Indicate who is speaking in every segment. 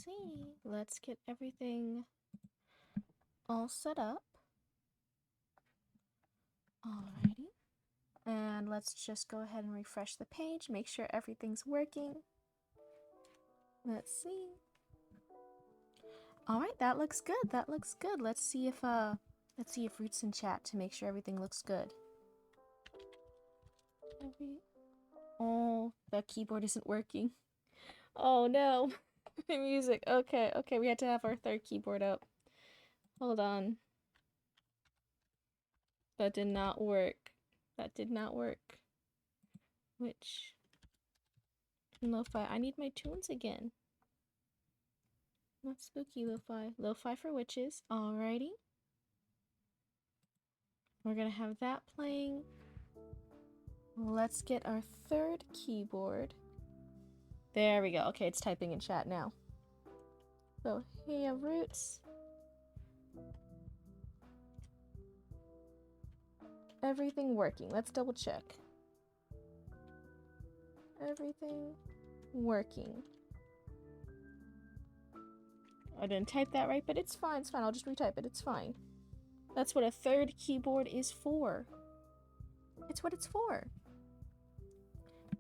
Speaker 1: see. Let's get everything all set up. Alrighty. And let's just go ahead and refresh the page, make sure everything's working. Let's see. Alright, that looks good. That looks good. Let's see if Root's in chat to make sure everything looks good. Oh, the keyboard isn't working. Oh no. Music. Okay, okay, we had to have our third keyboard up. Hold on. That did not work. That did not work. Which? Lo-fi. I need my tunes again. Not spooky lo-fi. Lo-fi for witches. Alrighty. We're gonna have that playing. Let's get our third keyboard. There we go. Okay, it's typing in chat now. So, hey, Roots. Everything working. Let's double check. Everything working. I didn't type that right, but it's fine. It's fine. I'll just retype it. It's fine. That's what a third keyboard is for. It's what it's for.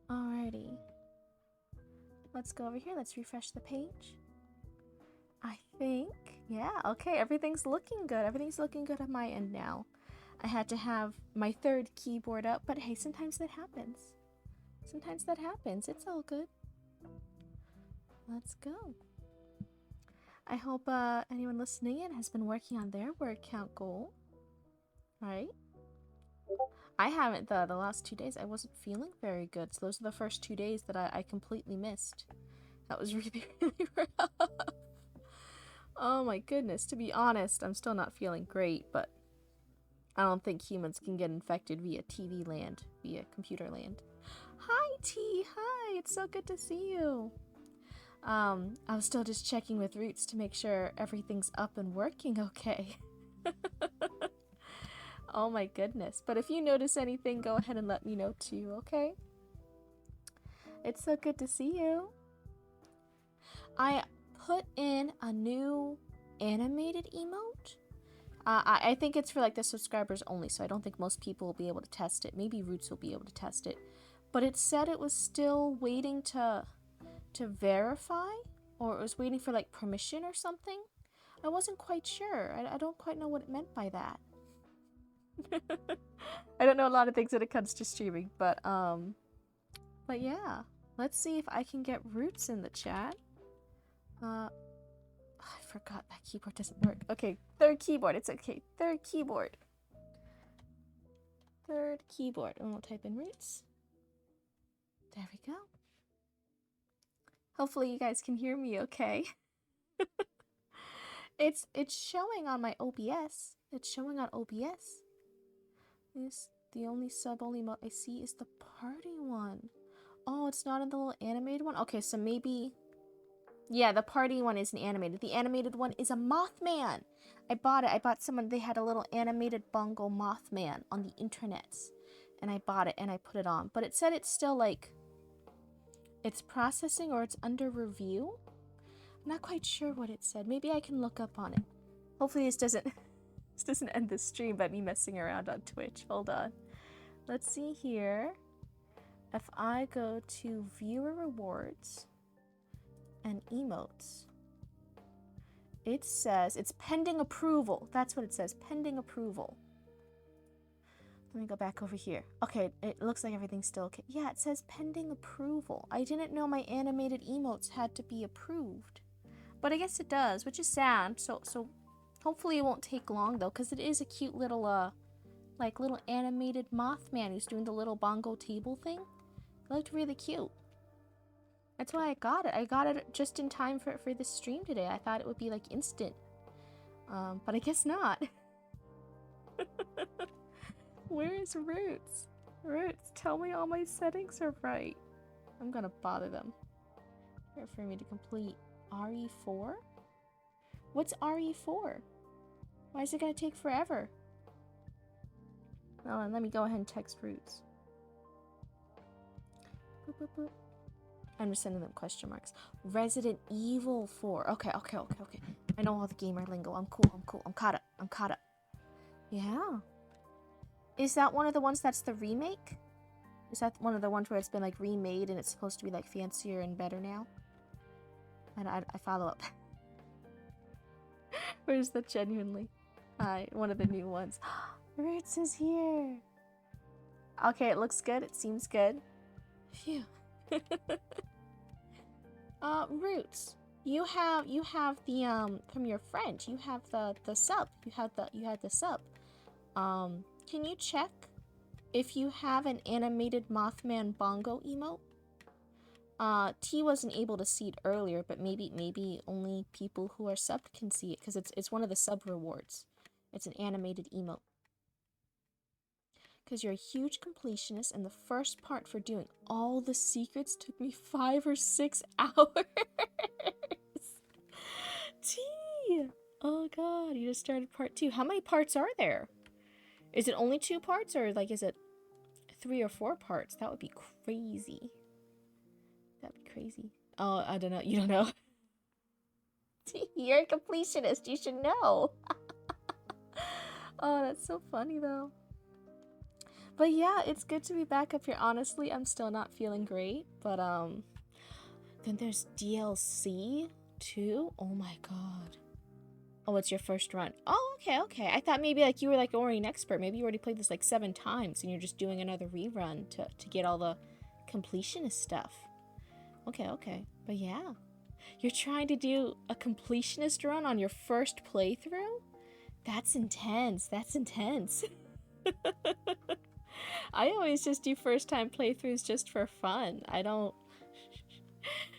Speaker 1: Alrighty. Let's go over here. Let's refresh the page. I think, yeah, okay, everything's looking good. Everything's looking good on my end now. I had to have my third keyboard up, but hey, sometimes that happens. Sometimes that happens. It's all good. Let's go. I hope anyone listening in has been working on their word count goal. Right? I haven't, the last 2 days. I wasn't feeling very good, so those are the first 2 days that I completely missed. That was really, really rough. Oh my goodness, to be honest, I'm still not feeling great, but I don't think humans can get infected via TV land, via computer land. Hi, T. Hi, it's so good to see you. I was still just checking with Roots to make sure everything's up and working okay. Oh my goodness. But if you notice anything, go ahead and let me know too, okay? It's so good to see you. I put in a new animated emote. I think it's for like the subscribers only, so I don't think most people will be able to test it. Maybe Roots will be able to test it. But it said it was still waiting to verify, or it was waiting for like permission or something. I wasn't quite sure. I don't quite know what it meant by that. I don't know a lot of things when it comes to streaming, but yeah. Let's see if I can get Roots in the chat. I forgot that keyboard doesn't work. Okay, third keyboard. It's okay. Third keyboard. Third keyboard. And we'll type in Roots. There we go. Hopefully you guys can hear me okay. It's showing on my OBS. It's showing on OBS. The only sub-only mode I see is the party one. Oh, it's not in the little animated one? Okay, so maybe... Yeah, the party one isn't animated. The animated one is a Mothman. I bought it. I bought someone, they had a little animated bongo Mothman on the internets. And I bought it and I put it on. But it said it's still like... It's processing or it's under review. I'm not quite sure what it said. Maybe I can look up on it. Hopefully this doesn't end the stream by me messing around on Twitch. Hold on. Let's see here. If I go to viewer rewards and emotes, it says it's pending approval. That's what it says, pending approval. Let me go back over here. Okay, it looks like everything's still okay. Yeah, it says pending approval. I didn't know my animated emotes had to be approved. But I guess it does, which is sad. So hopefully it won't take long though, because it is a cute little like little animated Mothman who's doing the little bongo table thing. It looked really cute. That's why I got it. I got it just in time for this stream today. I thought it would be like instant. But I guess not. Where is Roots? Roots, tell me all my settings are right. I'm gonna bother them. Here for me to complete RE4? What's RE4? Why is it gonna take forever? Oh, and let me go ahead and text Roots. Boop, boop, boop. I'm just sending them question marks. Resident Evil 4. Okay. I know all the gamer lingo. I'm cool. I'm caught up. Yeah. Is that one of the ones that's the remake? Is that one of the ones where it's been like remade and it's supposed to be like fancier and better now? And I follow up. Or is that genuinely one of the new ones? Roots is here. Okay, it looks good. It seems good. Phew. Roots. You have the from your friend. You have the sub. You had the sub. Can you check if you have an animated Mothman bongo emote? T wasn't able to see it earlier, but maybe only people who are subbed can see it because it's one of the sub rewards. It's an animated emote. Because you're a huge completionist, and the first part for doing all the secrets took me 5 or 6 hours. T! Oh god, you just started part 2. How many parts are there? Is it only 2 parts, or like is it 3 or 4 parts? That would be crazy. That'd be crazy. Oh, I don't know. You don't know. You're a completionist. You should know. Oh, that's so funny though. But yeah, it's good to be back up here. Honestly, I'm still not feeling great. But then there's DLC too. Oh my god. Oh, it's your first run. Oh, okay. I thought maybe like you were like already an expert. Maybe you already played this like 7 times and you're just doing another rerun to get all the completionist stuff. Okay. But yeah. You're trying to do a completionist run on your first playthrough? That's intense. I always just do first time playthroughs just for fun. I don't...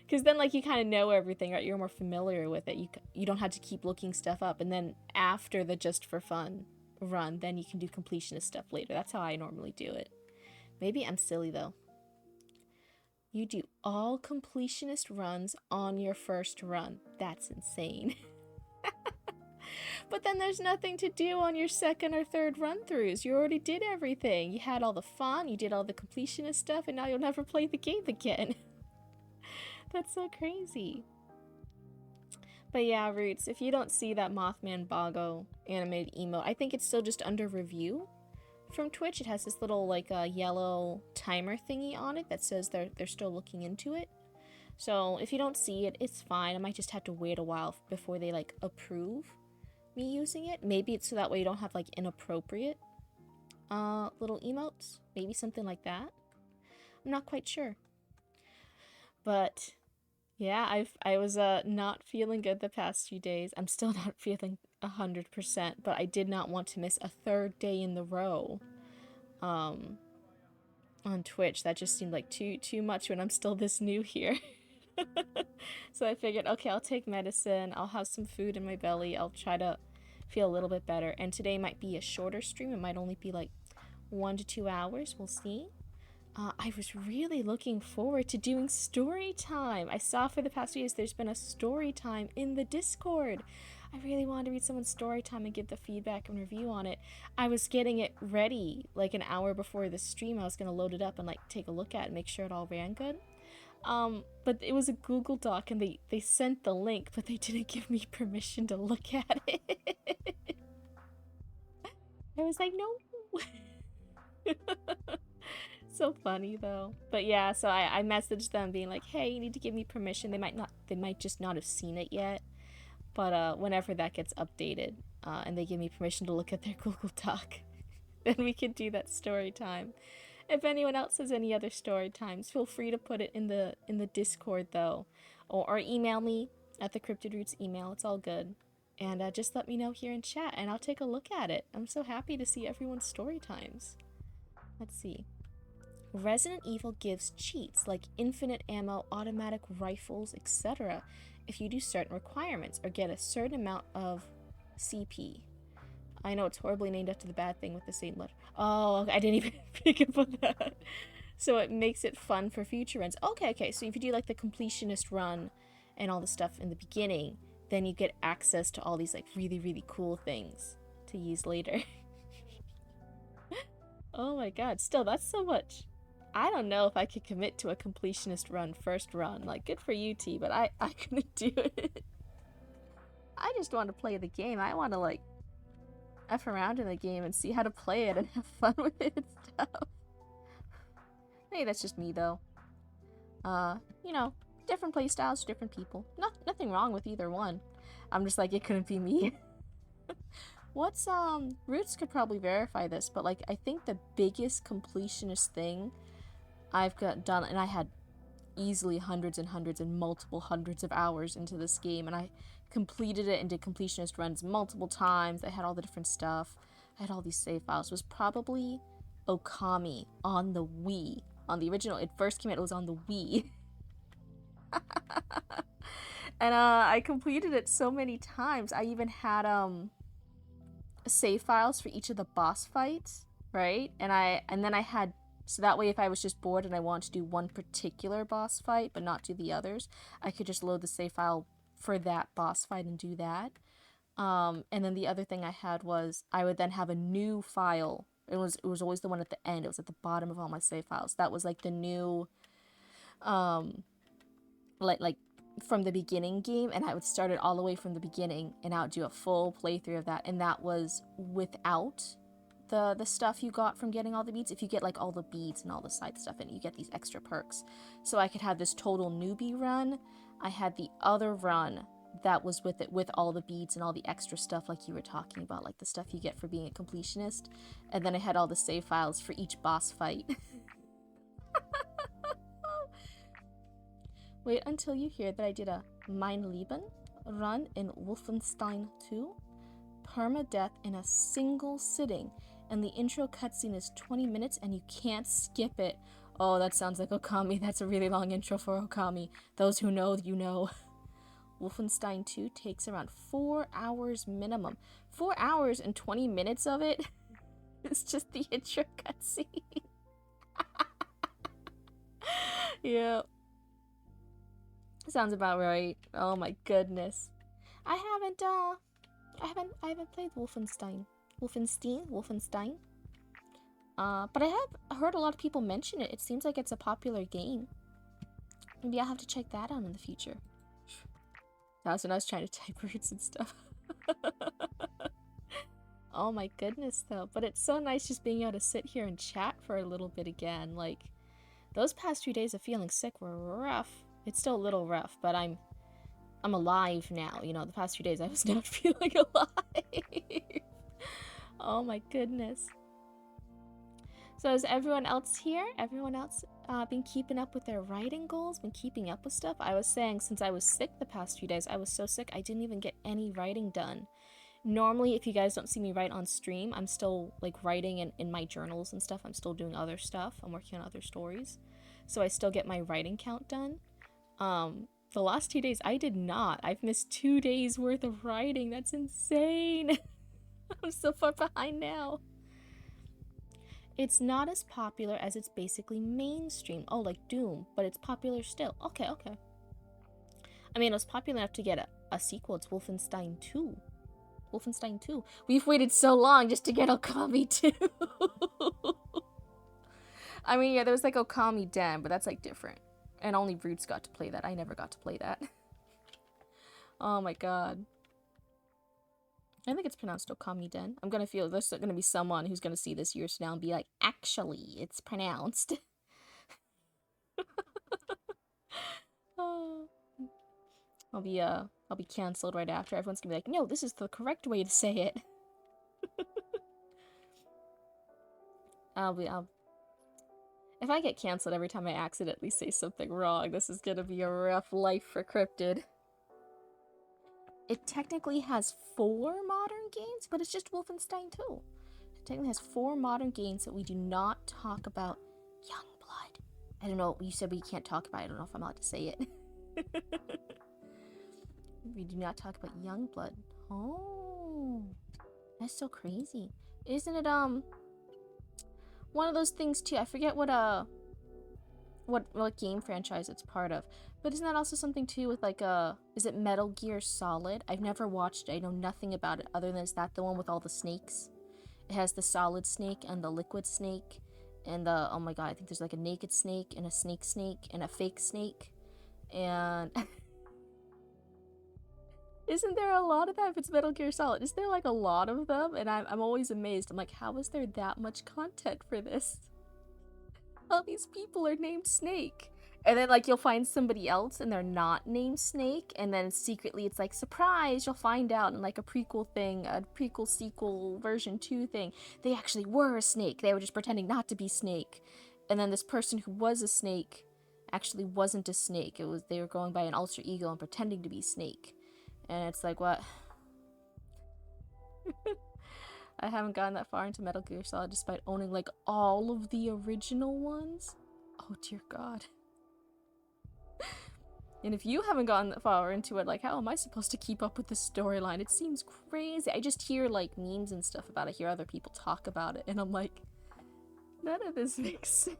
Speaker 1: Because then like you kind of know everything, right? You're more familiar with it. You don't have to keep looking stuff up. And then after the just for fun run, then you can do completionist stuff later. That's how I normally do it. Maybe I'm silly though. You do all completionist runs on your first run. That's insane. But then there's nothing to do on your second or third run-throughs. You already did everything. You had all the fun, you did all the completionist stuff, and now you'll never play the game again. That's so crazy. But yeah, Roots, if you don't see that Mothman Bongo animated emote, I think it's still just under review from Twitch. It has this little like yellow timer thingy on it that says they're still looking into it. So if you don't see it, it's fine. I might just have to wait a while before they like approve me using it. Maybe it's so that way you don't have like inappropriate little emotes. Maybe something like that. I'm not quite sure. But yeah, I was not feeling good the past few days. I'm still not feeling 100%, but I did not want to miss a 3rd day in the row on Twitch. That just seemed like too much when I'm still this new here. So I figured, okay, I'll take medicine, I'll have some food in my belly, I'll try to feel a little bit better. And today might be a shorter stream. It might only be like 1 to 2 hours. We'll see. I was really looking forward to doing story time. I saw for the past few days there's been a story time in the Discord. I really wanted to read someone's story time and give the feedback and review on it. I was getting it ready like an hour before the stream. I was going to load it up and like take a look at it and make sure it all ran good. But it was a Google Doc and they sent the link, but they didn't give me permission to look at it. I was like, no. So funny though. But yeah, so I messaged them being like, hey, you need to give me permission. They might just not have seen it yet. But whenever that gets updated, and they give me permission to look at their Google Doc, then we can do that story time. If anyone else has any other story times, feel free to put it in the Discord though, or email me at the Cryptid Roots email. It's all good, and just let me know here in chat, and I'll take a look at it. I'm so happy to see everyone's story times. Let's see. Resident Evil gives cheats like infinite ammo, automatic rifles, etc. if you do certain requirements or get a certain amount of CP. I know it's horribly named after the bad thing with the same letter. Oh, I didn't even pick up on that. So it makes it fun for future runs. Okay, so if you do like the completionist run and all the stuff in the beginning, then you get access to all these like really, really cool things to use later. Oh my god, still, that's so much. I don't know if I could commit to a completionist run first run. Like, good for you, T, but I couldn't do it. I just want to play the game. I want to, like, F around in the game and see how to play it and have fun with it and stuff. Maybe that's just me, though. You know, different play styles, different people. Nothing wrong with either one. I'm just like, it couldn't be me. What's, Roots could probably verify this, but, like, I think the biggest completionist thing I've got done, and I had easily hundreds and hundreds and multiple hundreds of hours into this game, and I completed it and did completionist runs multiple times. I had all the different stuff. I had all these save files. Was probably Okami on the Wii. On the original, it first came out, it was on the Wii. And I completed it so many times. I even had save files for each of the boss fights, right? And then I had, so that way if I was just bored and I wanted to do one particular boss fight but not do the others, I could just load the save file for that boss fight and do that. And then the other thing I had was I would then have a new file. It was always the one at the end. It was at the bottom of all my save files. That was like the new like from the beginning game, and I would start it all the way from the beginning, and I would do a full playthrough of that, and that was without the stuff you got from getting all the beads. If you get like all the beads and all the side stuff in it, you get these extra perks. So I could have this total newbie run. I had the other run that was with it, with all the beads and all the extra stuff like you were talking about, like the stuff you get for being a completionist. And then I had all the save files for each boss fight. Wait until you hear that I did a Mein Leben run in Wolfenstein 2. Permadeath in a single sitting. And the intro cutscene is 20 minutes and you can't skip it. Oh, that sounds like Okami. That's a really long intro for Okami. Those who know, you know. Wolfenstein 2 takes around 4 hours minimum. 4 hours and 20 minutes of it is just the intro cutscene. Yeah. Sounds about right. Oh my goodness. I haven't played Wolfenstein. Wolfenstein. But I have heard a lot of people mention it. It seems like it's a popular game. Maybe I'll have to check that out in the future. That was when I was trying to type words and stuff. Oh my goodness, though. But it's so nice just being able to sit here and chat for a little bit again. Like, those past 2 days of feeling sick were rough. It's still a little rough, but I'm alive now. You know, the past few days I was not feeling alive. Oh my goodness. So is everyone else here? Everyone else been keeping up with their writing goals? Been keeping up with stuff? I was saying, since I was sick the past few days, I was so sick I didn't even get any writing done. Normally, if you guys don't see me write on stream, I'm still like writing in my journals and stuff. I'm still doing other stuff. I'm working on other stories. So I still get my writing count done. The last 2 days, I did not. I've missed 2 days worth of writing. That's insane. I'm so far behind now. It's not as popular as it's basically mainstream. Oh, like Doom, but it's popular still. Okay. I mean, it was popular enough to get a sequel. It's Wolfenstein 2. Wolfenstein 2. We've waited so long just to get Okami 2. I mean, yeah, there was like Okami Den, but that's like different. And only Roots got to play that. I never got to play that. Oh my god. I think it's pronounced Okami Den. I'm gonna feel there's gonna be someone who's gonna see this years from now and be like, actually, it's pronounced. Oh. I'll be cancelled right after. Everyone's gonna be like, no, this is the correct way to say it. If I get cancelled every time I accidentally say something wrong, this is gonna be a rough life for Cryptid. It technically has 4 modern games, but it's just Wolfenstein 2. It technically has 4 modern games that we do not talk about. Youngblood. I don't know, you said we can't talk about it. I don't know if I'm allowed to say it. We do not talk about Youngblood. Oh, that's so crazy. Isn't it, one of those things too? I forget what game franchise it's part of. But isn't that also something too with like is it Metal Gear Solid? I've never watched it. I know nothing about it other than is that the one with all the snakes? It has the solid snake and the liquid snake And oh my god, I think there's like a naked snake and a snake and a fake snake. And isn't there a lot of that if it's Metal Gear Solid? Is there like a lot of them? And I'm always amazed. I'm like, how is there that much content for this? All these people are named Snake. And then like you'll find somebody else and they're not named Snake, and then secretly it's like, surprise, you'll find out in like a prequel thing, a prequel sequel version 2 thing, they actually were a snake. They were just pretending not to be Snake. And then this person who was a snake actually wasn't a snake. It was they were going by an alter ego and pretending to be Snake. And it's like, what? I haven't gotten that far into Metal Gear Solid despite owning like all of the original ones. Oh dear god. And if you haven't gotten that far into it, like, how am I supposed to keep up with the storyline? It seems crazy. I just hear like memes and stuff about it, hear other people talk about it, and I'm like, none of this makes sense.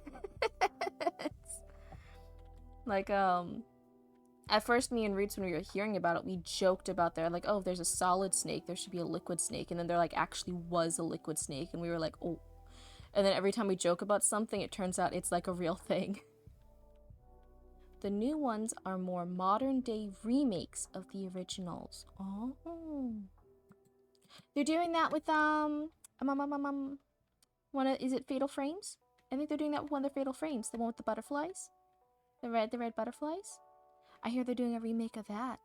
Speaker 1: Like, at first, me and Roots, when we were hearing about it, we joked about there, like, oh, if there's a solid snake, there should be a liquid snake. And then there, like, actually was a liquid snake. And we were like, oh. And then every time we joke about something, it turns out it's, like, a real thing. The new ones are more modern-day remakes of the originals. Oh. They're doing that with, is it Fatal Frames? I think they're doing that with one of the Fatal Frames. The one with the butterflies. The red butterflies. I hear they're doing a remake of that.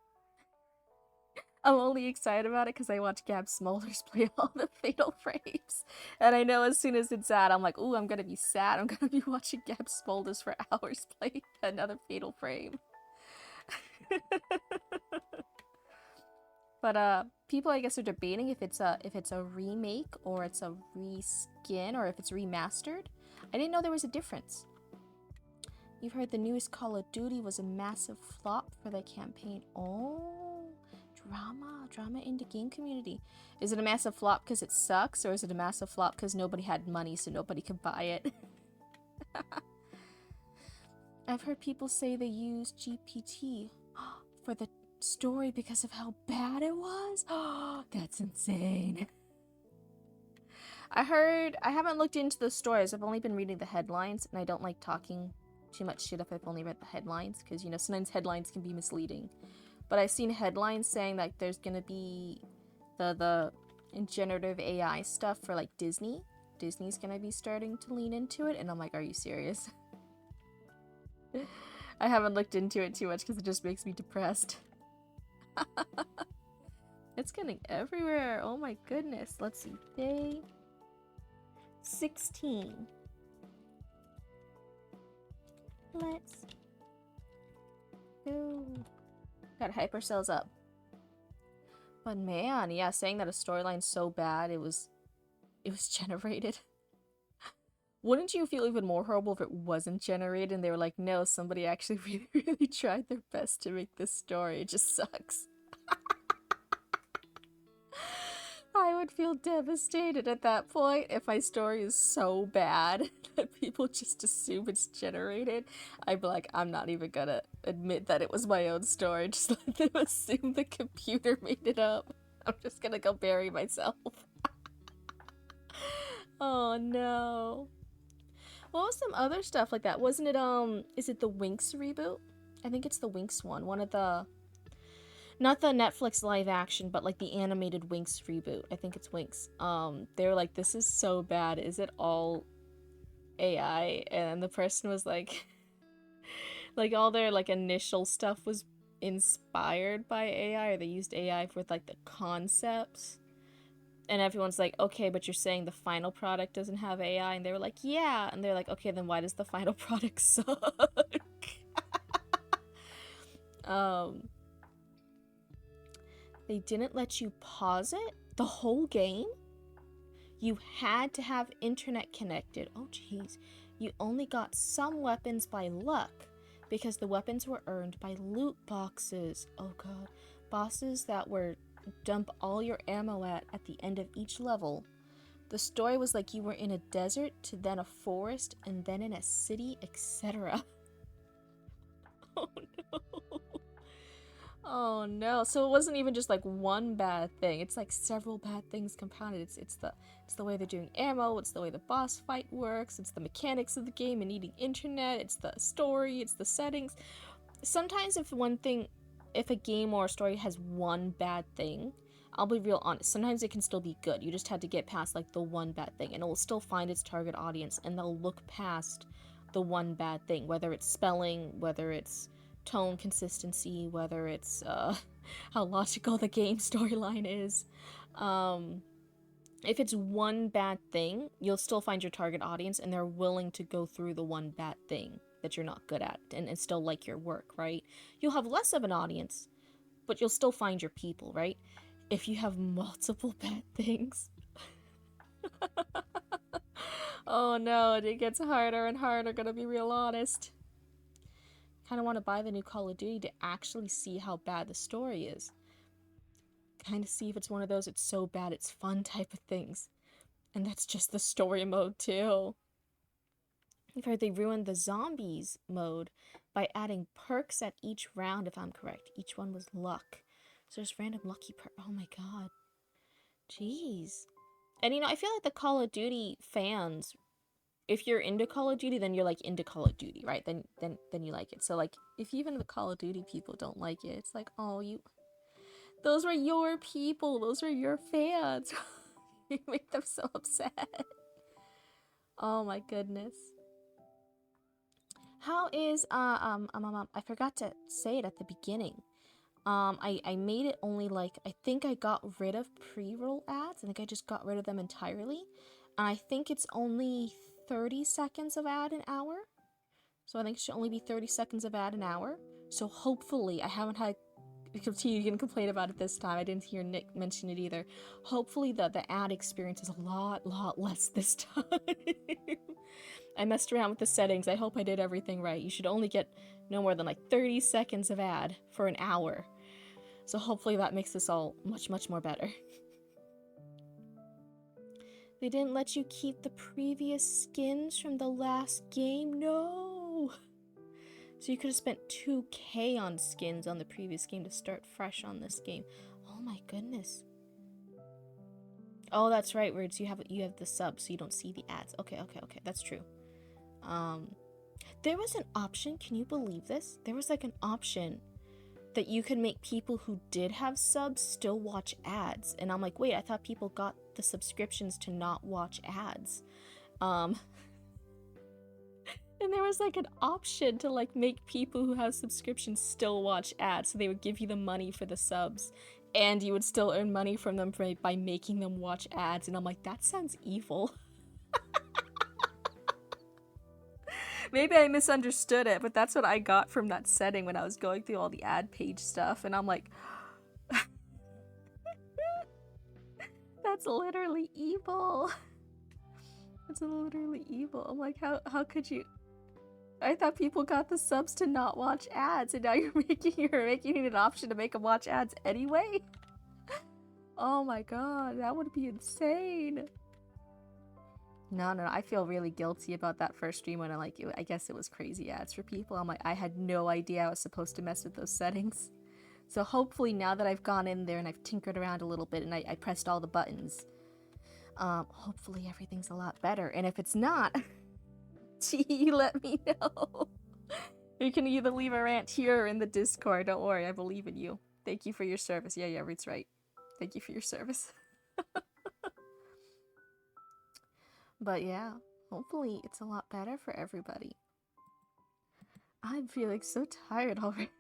Speaker 1: I'm only excited about it because I watch Gab Smolders play all the Fatal Frames. And I know as soon as it's out, I'm like, ooh, I'm gonna be sad. I'm gonna be watching Gab Smolders for hours play another Fatal Frame. But people I guess are debating if it's a remake or it's a reskin or if it's remastered. I didn't know there was a difference. You've heard the newest Call of Duty was a massive flop for the campaign. Oh, drama in the game community. Is it a massive flop because it sucks, or is it a massive flop because nobody had money so nobody could buy it? I've heard people say they used GPT for the story because of how bad it was. Oh, that's insane. I haven't looked into the stories. I've only been reading the headlines, and I don't like talking too much shit if I've only read the headlines, because, you know, sometimes headlines can be misleading. But I've seen headlines saying that there's gonna be the generative AI stuff for, like, Disney. Disney's gonna be starting to lean into it, and I'm like, are you serious? I haven't looked into it too much because it just makes me depressed. It's getting everywhere. Oh my goodness. Let's see. Day 16. Let's go. Gotta hype ourselves up. But man, yeah, saying that a storyline's so bad it was generated. Wouldn't you feel even more horrible if it wasn't generated and they were like, no, somebody actually really, really tried their best to make this story. It just sucks. I would feel devastated at that point if my story is so bad that people just assume it's generated. I'd be like, I'm not even gonna admit that it was my own story. Just let them assume the computer made it up. I'm just gonna go bury myself. Oh no. What was some other stuff like that? Wasn't it, is it the Winx reboot? I think it's the Winx one. One of the... Not the Netflix live action, but like the animated Winx reboot. I think it's Winx. They were like, this is so bad. Is it all AI? And the person was like... like all their like initial stuff was inspired by AI, or they used AI for like the concepts. And everyone's like, okay, but you're saying the final product doesn't have AI? And they were like, yeah. And they're like, okay, then why does the final product suck? They didn't let you pause it? The whole game? You had to have internet connected. Oh, jeez. You only got some weapons by luck, because the weapons were earned by loot boxes. Oh, God. Bosses that were dump all your ammo at the end of each level. The story was like you were in a desert, to then a forest, and then in a city, etc. Oh no. Oh no. So it wasn't even just like one bad thing. It's like several bad things compounded. It's the way they're doing ammo, it's the way the boss fight works, it's the mechanics of the game and needing internet, it's the story, it's the settings. Sometimes if a game or a story has one bad thing, I'll be real honest, sometimes it can still be good. You just had to get past like the one bad thing and it will still find its target audience and they'll look past the one bad thing, whether it's spelling, whether it's tone consistency, whether it's how logical the game storyline is. If it's one bad thing, you'll still find your target audience and they're willing to go through the one bad thing that you're not good at and still like your work, right? You'll have less of an audience, but you'll still find your people, right? If you have multiple bad things, oh no, it gets harder and harder, gonna be real honest. Kind of want to buy the new Call of Duty to actually see how bad the story is. Kind of see if it's one of those it's so bad it's fun type of things. And that's just the story mode too. I've heard they ruined the zombies mode by adding perks at each round, if I'm correct. Each one was luck. So there's random lucky oh my god. Jeez. And I feel like the Call of Duty fans, if you're into Call of Duty, then you're like into Call of Duty, right? Then you like it. So like if even the Call of Duty people don't like it, it's like, oh, those were your people, those were your fans. You make them so upset. Oh my goodness. How is I forgot to say it at the beginning. I made it only like, I think I got rid of pre-roll ads. I think I just got rid of them entirely. And I think it's only 30 seconds of ad an hour. So I think it should only be 30 seconds of ad an hour. So hopefully, I haven't had continue to complain about it this time. I didn't hear Nick mention it either. Hopefully the ad experience is a lot less this time. I messed around with the settings. I hope I did everything right. You should only get no more than like 30 seconds of ad for an hour. So hopefully that makes this all much more better. They didn't let you keep the previous skins from the last game? No! So you could have spent 2K on skins on the previous game to start fresh on this game. Oh my goodness. Oh, that's right, Words. You have the sub, so you don't see the ads. Okay, that's true. There was an option, can you believe this? There was like an option that you could make people who did have subs still watch ads. And I'm like, wait, I thought people got the subscriptions to not watch ads. And there was like an option to like make people who have subscriptions still watch ads. So they would give you the money for the subs and you would still earn money from them by making them watch ads. And I'm like, that sounds evil. Maybe I misunderstood it, but that's what I got from that setting when I was going through all the ad page stuff. And I'm like, that's literally evil. It's literally evil. I'm like, how could you? I thought people got the subs to not watch ads, and now you're making it an option to make them watch ads anyway? Oh my god, that would be insane. No, I feel really guilty about that first stream when I guess it was crazy ads for people. I'm like, I had no idea I was supposed to mess with those settings. So hopefully now that I've gone in there and I've tinkered around a little bit and I pressed all the buttons, hopefully everything's a lot better. And if it's not, gee, let me know. You can either leave a rant here or in the Discord. Don't worry, I believe in you. Thank you for your service. Yeah, Reed's right. Thank you for your service. But yeah, hopefully it's a lot better for everybody. I'm feeling so tired already.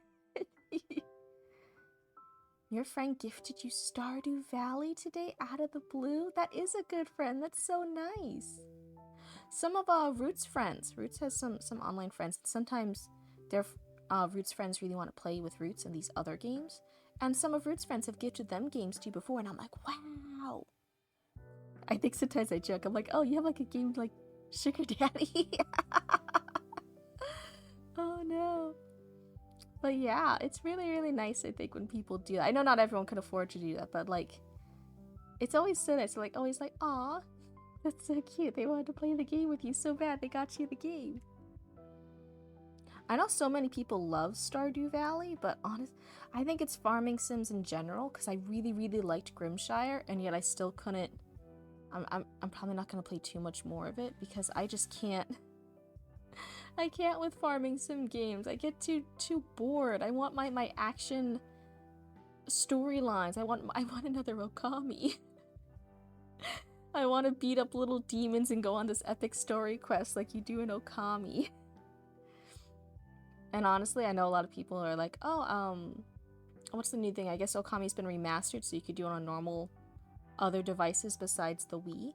Speaker 1: Your friend gifted you Stardew Valley today out of the blue? That is a good friend. That's so nice. Some of Root's friends. Roots has some online friends. Sometimes their Roots friends really want to play with Roots in these other games. And some of Roots friends have gifted them games too before, and I'm like, wow. I think sometimes I joke. I'm like, oh, you have like a game like Sugar Daddy? Oh no. But yeah, it's really nice, I think, when people do that. I know not everyone can afford to do that, but like, it's always so nice. Like, always like, aw, that's so cute. They wanted to play the game with you so bad, they got you the game. I know so many people love Stardew Valley, but I think it's farming sims in general, because I really, really liked Grimshire, and yet I still couldn't. I'm probably not gonna play too much more of it because I just can't. I can't with farming sim games. I get too bored. I want my action storylines. I want another Okami. I want to beat up little demons and go on this epic story quest like you do in Okami. And honestly, I know a lot of people are like, oh, what's the new thing? I guess Okami's been remastered, so you could do it on normal other devices besides the Wii.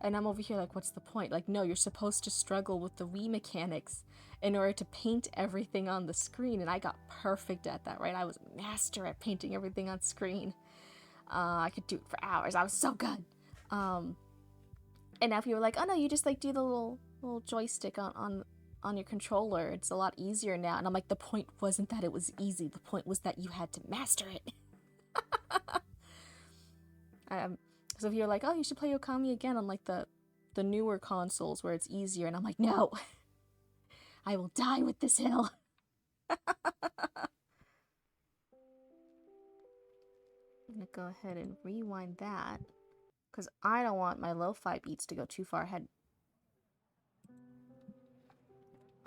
Speaker 1: And I'm over here like, what's the point? Like, no, you're supposed to struggle with the Wii mechanics in order to paint everything on the screen, and I got perfect at that, right? I was a master at painting everything on screen. I could do it for hours. I was so good. And now people are like, oh no, you just like do the little joystick on your controller. It's a lot easier now. And I'm like, the point wasn't that it was easy. The point was that you had to master it. So if you're like, oh, you should play Okami again on like the newer consoles where it's easier, and I'm like, no, I will die with this hill. I'm gonna go ahead and rewind that because I don't want my lo-fi beats to go too far ahead.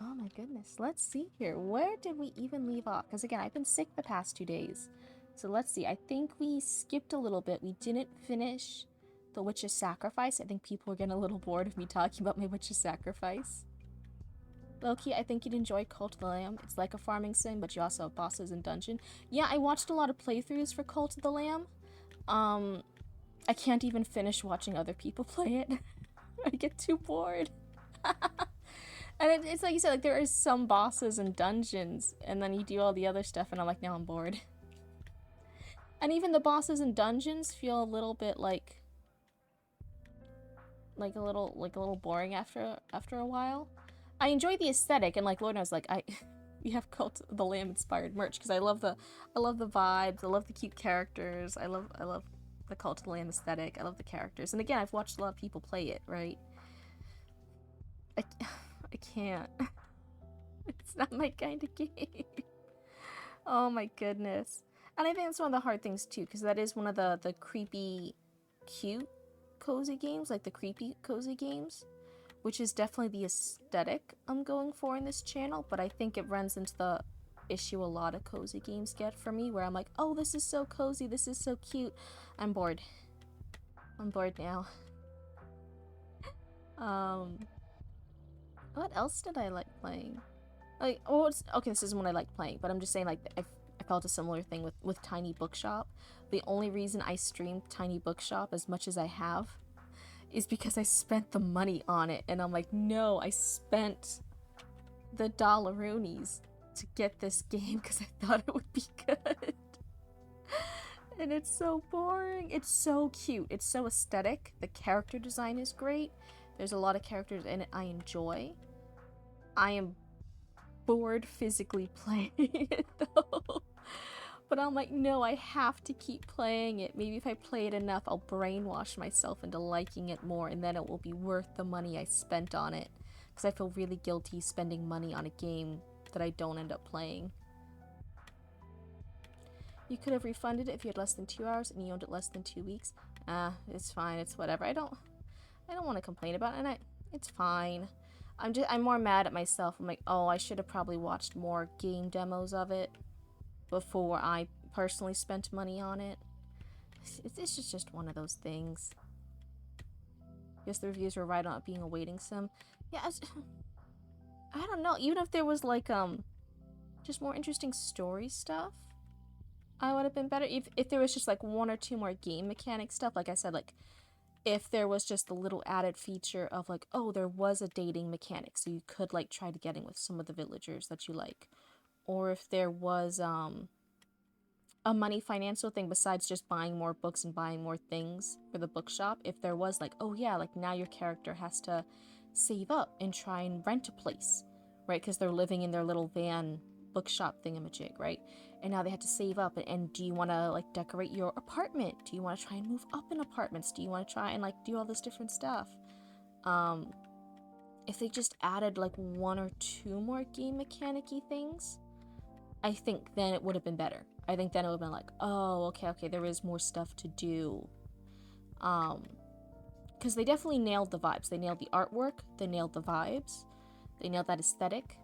Speaker 1: Oh my goodness, let's see here. Where did we even leave off? Because again, I've been sick the past 2 days. So let's see. I think we skipped a little bit. We didn't finish the Witch's Sacrifice. I think people are getting a little bored of me talking about my Witch's Sacrifice. Loki, I think you'd enjoy Cult of the Lamb. It's like a farming sim, but you also have bosses and dungeon. Yeah, I watched a lot of playthroughs for Cult of the Lamb. I can't even finish watching other people play it. I get too bored. And it's like you said, like there is some bosses and dungeons, and then you do all the other stuff, and I'm like, now I'm bored. And even the bosses and dungeons feel a little bit like a little boring after a while. I enjoy the aesthetic, and like Lord knows, like we have Cult of the Lamb inspired merch because I love the vibes, I love the cute characters, I love the Cult of the Lamb aesthetic, I love the characters, and again, I've watched a lot of people play it, right? I can't. It's not my kind of game. Oh my goodness. And I think that's one of the hard things too, because that is one of the creepy, cute, cozy games, like the creepy, cozy games, which is definitely the aesthetic I'm going for in this channel, but I think it runs into the issue a lot of cozy games get for me, where I'm like, oh, this is so cozy, this is so cute. I'm bored. I'm bored now. What else did I like playing? Like, oh, okay, this isn't what I like playing, but I'm just saying, like, I felt a similar thing with Tiny Bookshop. The only reason I streamed Tiny Bookshop as much as I have is because I spent the money on it, and I'm like, no, I spent the dollaroonies to get this game because I thought it would be good. And it's so boring. It's so cute. It's so aesthetic. The character design is great. There's a lot of characters in it I enjoy. I am bored physically playing it though. But I'm like, no, I have to keep playing it. Maybe if I play it enough, I'll brainwash myself into liking it more, and then it will be worth the money I spent on it. Because I feel really guilty spending money on a game that I don't end up playing. You could have refunded it if you had less than 2 hours and you owned it less than 2 weeks. It's fine, it's whatever. I don't want to complain about it, and it's fine. I'm more mad at myself. I'm like, oh, I should have probably watched more game demos of it before I personally spent money on it. It's just one of those things. Guess the reviews were right on it being a waiting sim. Yeah, I don't know. Even if there was like just more interesting story stuff, I would have been better. If there was just like 1 or 2 more game mechanic stuff, like I said, like if there was just the little added feature of like, oh, there was a dating mechanic, so you could like try to get in with some of the villagers that you like. Or if there was a money financial thing besides just buying more books and buying more things for the bookshop. If there was like, oh yeah, like now your character has to save up and try and rent a place, right? Because they're living in their little van bookshop thingamajig, right? And now they have to save up, and do you want to like decorate your apartment? Do you want to try and move up in apartments? Do you want to try and like do all this different stuff? if they just added like 1 or 2 more game mechanic-y things, I think then it would have been better. I think then it would have been like, oh, okay, there is more stuff to do. Because they definitely nailed the vibes. They nailed the artwork, they nailed the vibes, they nailed that aesthetic,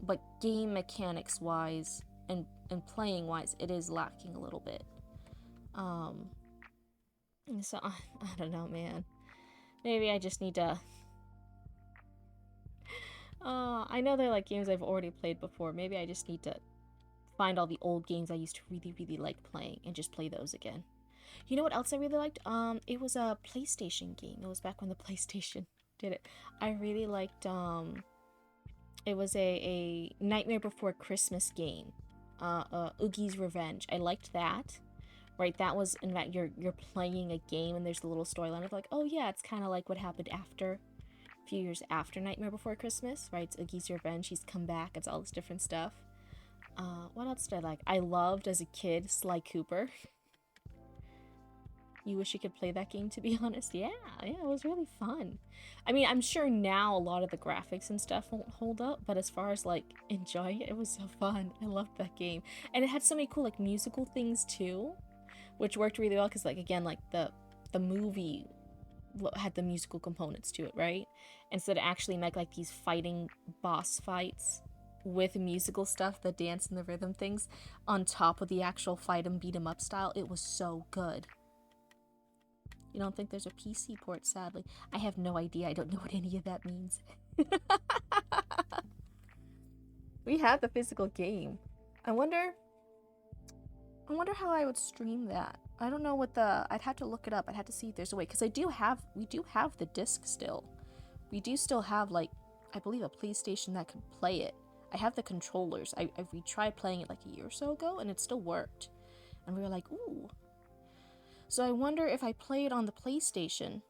Speaker 1: but game mechanics wise and playing wise, it is lacking a little bit. So I don't know, man. Maybe I just need to. I know they're like games I've already played before. Maybe I just need to find all the old games I used to really like playing and just play those again. You know what else I really liked? It was a PlayStation game. It was back when the PlayStation did it. I really liked, it was a Nightmare Before Christmas game. Oogie's Revenge. I liked that. Right, that was, in fact, you're playing a game and there's a little storyline of like, oh yeah, it's kind of like what happened after, a few years after Nightmare Before Christmas, right? It's Oogie's Revenge, he's come back, it's all this different stuff. What else did I like? I loved, as a kid, Sly Cooper. You wish you could play that game, to be honest. Yeah, it was really fun. I mean, I'm sure now a lot of the graphics and stuff won't hold up, but as far as, like, enjoying it, it was so fun. I loved that game. And it had so many cool, like, musical things, too, which worked really well, because, like, again, like, the movie had the musical components to it, right? And so to actually make, like, these fighting boss fights with musical stuff, the dance and the rhythm things, on top of the actual fight 'em beat 'em up style, it was so good. You don't think there's a PC port, sadly. I have no idea. I don't know what any of that means. We had the physical game. I wonder how I would stream that. I don't know what I'd have to look it up. I'd have to see if there's a way, because we do have the disc still. We do still have, like, I believe a PlayStation that could play it. I have the controllers. We tried playing it like a year or so ago, and it still worked. And we were like, ooh. So I wonder if I play it on the PlayStation,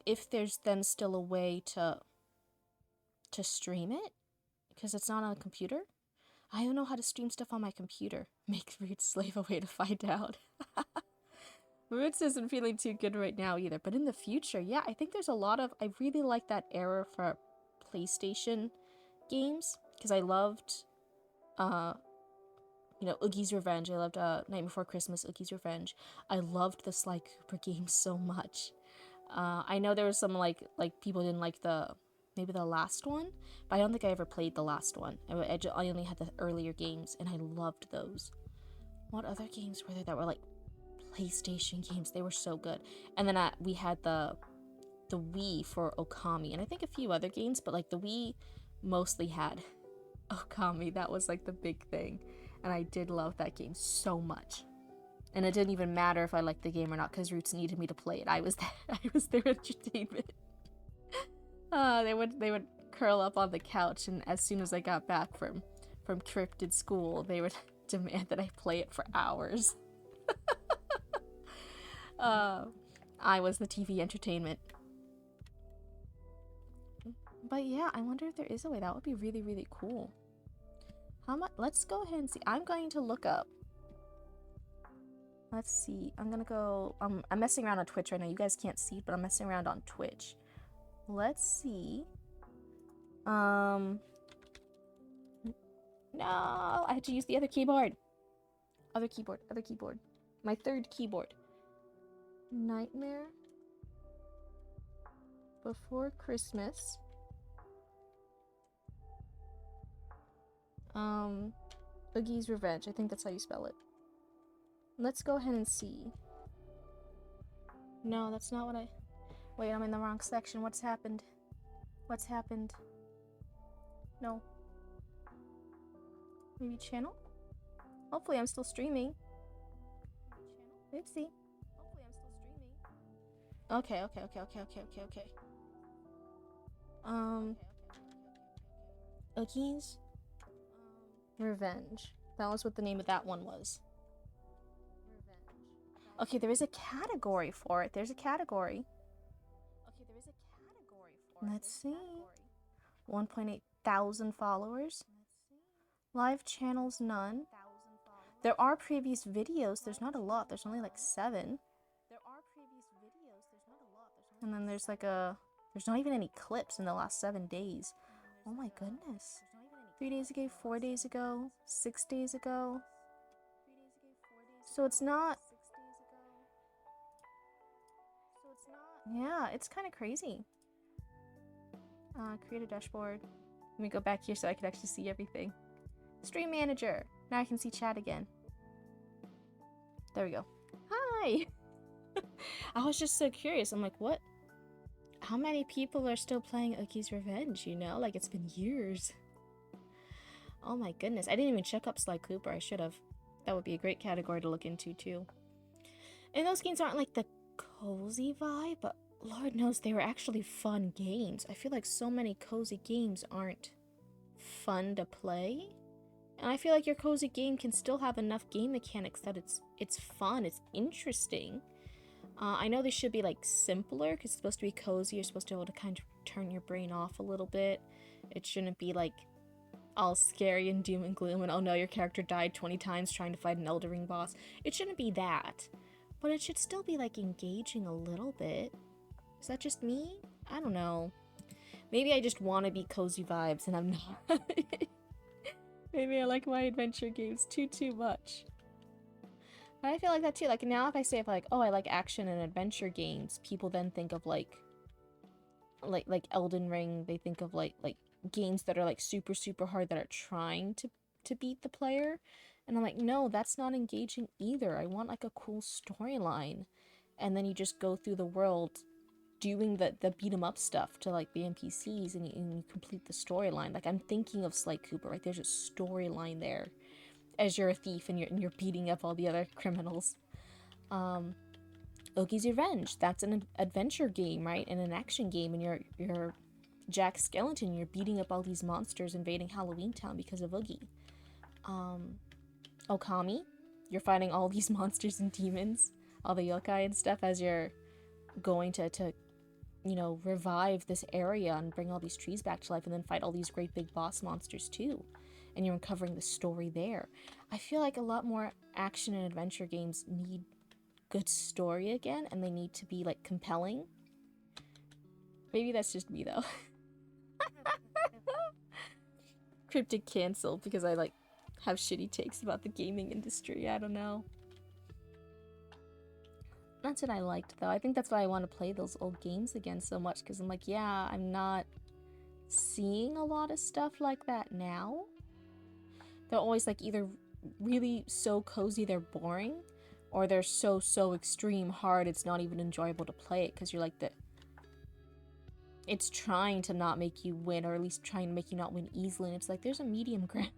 Speaker 1: if there's then still a way to stream it, because it's not on a computer. I don't know how to stream stuff on my computer. Make Roots slave away to find out. Roots isn't feeling too good right now either, but in the future, yeah, I think there's a lot of, I really like that era for PlayStation games, because I loved, you know, Oogie's Revenge. I loved Night Before Christmas, Oogie's Revenge. I loved the Sly Cooper game so much. I know there was some, like people didn't like maybe the last one, but I don't think I ever played the last one. I only had the earlier games, and I loved those. What other games were there that were, like, PlayStation games? They were so good. And then we had the Wii for Okami, and I think a few other games, but, like, the Wii mostly had Okami. That was, like, the big thing. And I did love that game so much. And it didn't even matter if I liked the game or not, because Roots needed me to play it. I was their entertainment. They would curl up on the couch, and as soon as I got back from Cryptid school, they would demand that I play it for hours. I was the TV entertainment. But yeah, I wonder if there is a way. That would be really, really cool. How much? Let's go ahead and see. I'm going to look up. Let's see. I'm gonna go. I'm messing around on Twitch right now. You guys can't see, but I'm messing around on Twitch. Let's see. No, I had to use the other keyboard. Other keyboard. My third keyboard. Nightmare Before Christmas. Oogie's Revenge. I think that's how you spell it. Let's go ahead and see. No, that's not what I... Wait, I'm in the wrong section. What's happened? No. Maybe channel? Hopefully I'm still streaming. Oopsie. Okay. Oogie's Revenge. That was what the name of that one was. Okay, there is a category for it. There's a category. Let's see. 1.8 thousand followers. Live channels, none. There are previous videos. There's not a lot. There's only like 7. And then there's like a There's not even any clips in the last 7 days. Oh my goodness. 3 days ago, 4 days ago, 6 days ago. So it's not... Yeah, it's kind of crazy. Create a dashboard. Let me go back here so I can actually see everything. Stream manager. Now I can see chat again. There we go. Hi! I was just so curious. I'm like, what? How many people are still playing Oogie's Revenge, you know? Like, it's been years. Oh my goodness. I didn't even check up Sly Cooper. I should have. That would be a great category to look into, too. And those games aren't like the cozy vibe, but Lord knows they were actually fun games. I feel like so many cozy games aren't fun to play. And I feel like your cozy game can still have enough game mechanics that it's fun, it's interesting. I know they should be like simpler because it's supposed to be cozy. You're supposed to be able to kind of turn your brain off a little bit. It shouldn't be like all scary and doom and gloom and oh no, your character died 20 times trying to fight an Elder Ring boss. It shouldn't be that. But it should still be like engaging a little bit. Is that just me? I don't know. Maybe I just want to be cozy vibes and I'm not. Maybe I like my adventure games too much. But I feel like that too. Like now if I say like, oh, I like action and adventure games, people then think of like Elden Ring. They think of like games that are like super hard that are trying to beat the player. And I'm like, no, that's not engaging either. I want like a cool storyline. And then you just go through the world doing the beat 'em up stuff to like the NPCs and you complete the storyline. Like I'm thinking of Sly Cooper, right? There's a storyline there as you're a thief and you're beating up all the other criminals. Oogie's Revenge, that's an adventure game, right? And an action game, and you're Jack Skellington, you're beating up all these monsters invading Halloween Town because of Oogie. Okami, you're fighting all these monsters and demons, all the yokai and stuff as you're going to you know, revive this area and bring all these trees back to life and then fight all these great big boss monsters too. And you're uncovering the story there. I feel like a lot more action and adventure games need good story again, and they need to be like compelling. Maybe that's just me though. Cryptid canceled because I like have shitty takes about the gaming industry. I don't know. That's what I liked though. I think that's why I want to play those old games again so much, because I'm like, yeah, I'm not seeing a lot of stuff like that now. They're always like either really so cozy they're boring, or they're so extreme hard it's not even enjoyable to play it because you're like it's trying to not make you win, or at least trying to make you not win easily, and it's like there's a medium ground.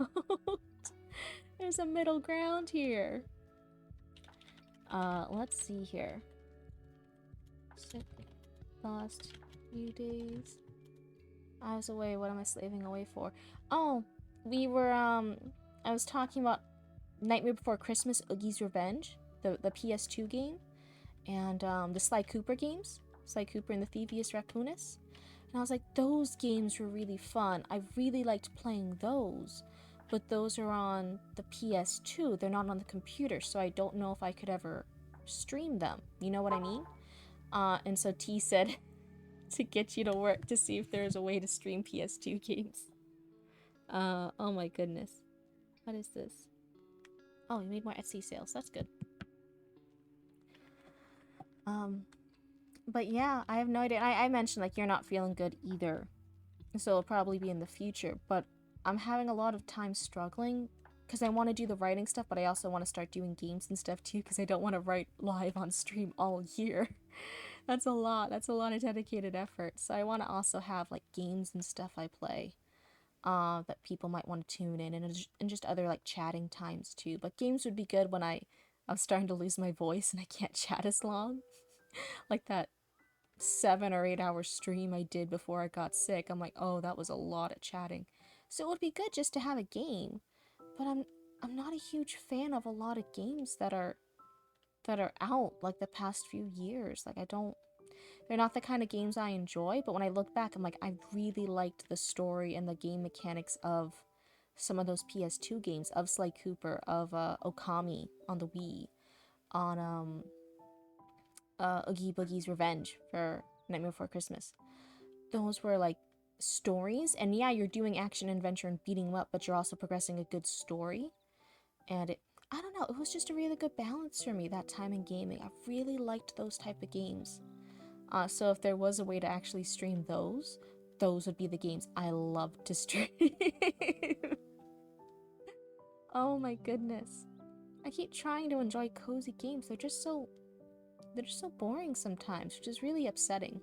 Speaker 1: There's a middle ground here. Let's see here. Last few days I was away. What am I slaving away for? Oh, we were I was talking about Nightmare Before Christmas, Oogie's Revenge, the PS2 game, and the Sly Cooper games, Sly Cooper and the Thievius Raccoonus. And I was like, those games were really fun. I really liked playing those, but those are on the PS2. They're not on the computer, so I don't know if I could ever stream them. You know what I mean? And so T said to get you to work to see if there's a way to stream PS2 games. Oh my goodness. What is this? Oh, you made more Etsy sales. That's good. But yeah, I have no idea. I mentioned like you're not feeling good either, so it'll probably be in the future. But I'm having a lot of time struggling because I want to do the writing stuff, but I also want to start doing games and stuff too because I don't want to write live on stream all year. That's a lot. That's a lot of dedicated effort. So I want to also have like games and stuff I play that people might want to tune in, and just other like chatting times too. But games would be good when I'm starting to lose my voice and I can't chat as long. Like that 7 or 8 hour stream I did before I got sick. I'm like, oh, that was a lot of chatting. So it would be good just to have a game. But I'm not a huge fan of a lot of games that are out like the past few years. Like they're not the kind of games I enjoy, but when I look back, I'm like, I really liked the story and the game mechanics of some of those PS2 games, of Sly Cooper, of Okami on the Wii, on Oogie Boogie's Revenge for Nightmare Before Christmas. those were like stories, and yeah, you're doing action adventure and beating them up, but you're also progressing a good story. And I don't know, it was just a really good balance for me that time in gaming. I really liked those type of games. So if there was a way to actually stream those would be the games I love to stream. Oh my goodness. I keep trying to enjoy cozy games. They're just so boring sometimes, which is really upsetting.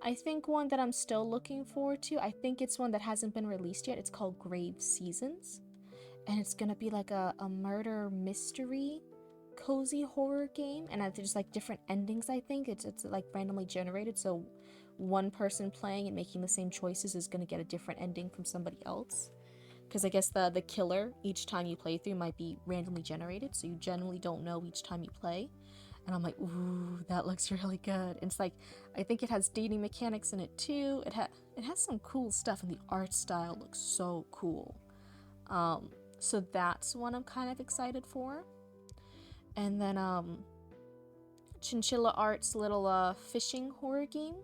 Speaker 1: I think one that I'm still looking forward to, I think it's one that hasn't been released yet. It's called Grave Seasons. And it's gonna be like a murder mystery cozy horror game, and there's like different endings. I think it's like randomly generated, so one person playing and making the same choices is gonna get a different ending from somebody else, because I guess the killer each time you play through might be randomly generated, so you generally don't know each time you play. And I'm like, ooh, that looks really good. And it's like, I think it has dating mechanics in it too. It has some cool stuff, and the art style looks so cool. So that's one I'm kind of excited for. And then Chinchilla Art's little fishing horror game.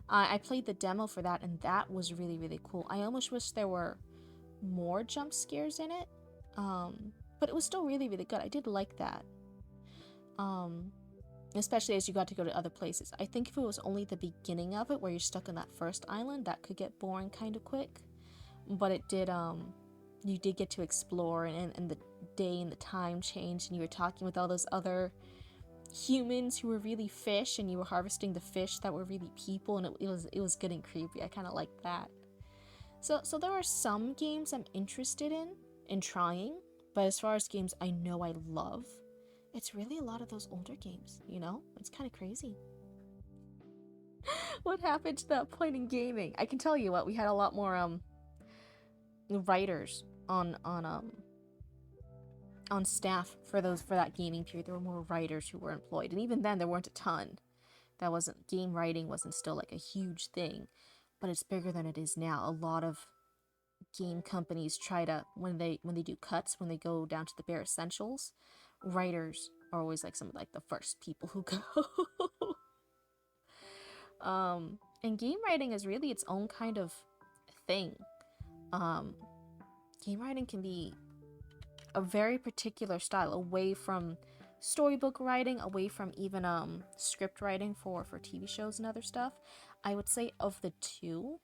Speaker 1: I played the demo for that, and that was really, really cool. I almost wish there were more jump scares in it, but it was still really, really good. I did like that, especially as you got to go to other places. I think if it was only the beginning of it, where you're stuck on that first island, that could get boring kind of quick. But it did, you did get to explore, and the day and the time changed, and you were talking with all those other humans who were really fish, and you were harvesting the fish that were really people, and it was getting creepy. I kind of liked that. So there are some games I'm interested in trying, but as far as games I know I love, it's really a lot of those older games, you know? It's kind of crazy. What happened to that point in gaming? I can tell you what, we had a lot more writers on staff for that gaming period. There were more writers who were employed, and even then there weren't a ton. Game writing wasn't still like a huge thing, but it's bigger than it is now. A lot of game companies try to, when they do cuts, when they go down to the bare essentials, writers are always like some of like the first people who go. And game writing is really its own kind of thing. Game writing can be a very particular style, away from storybook writing, away from even script writing for TV shows and other stuff. I would say of the two,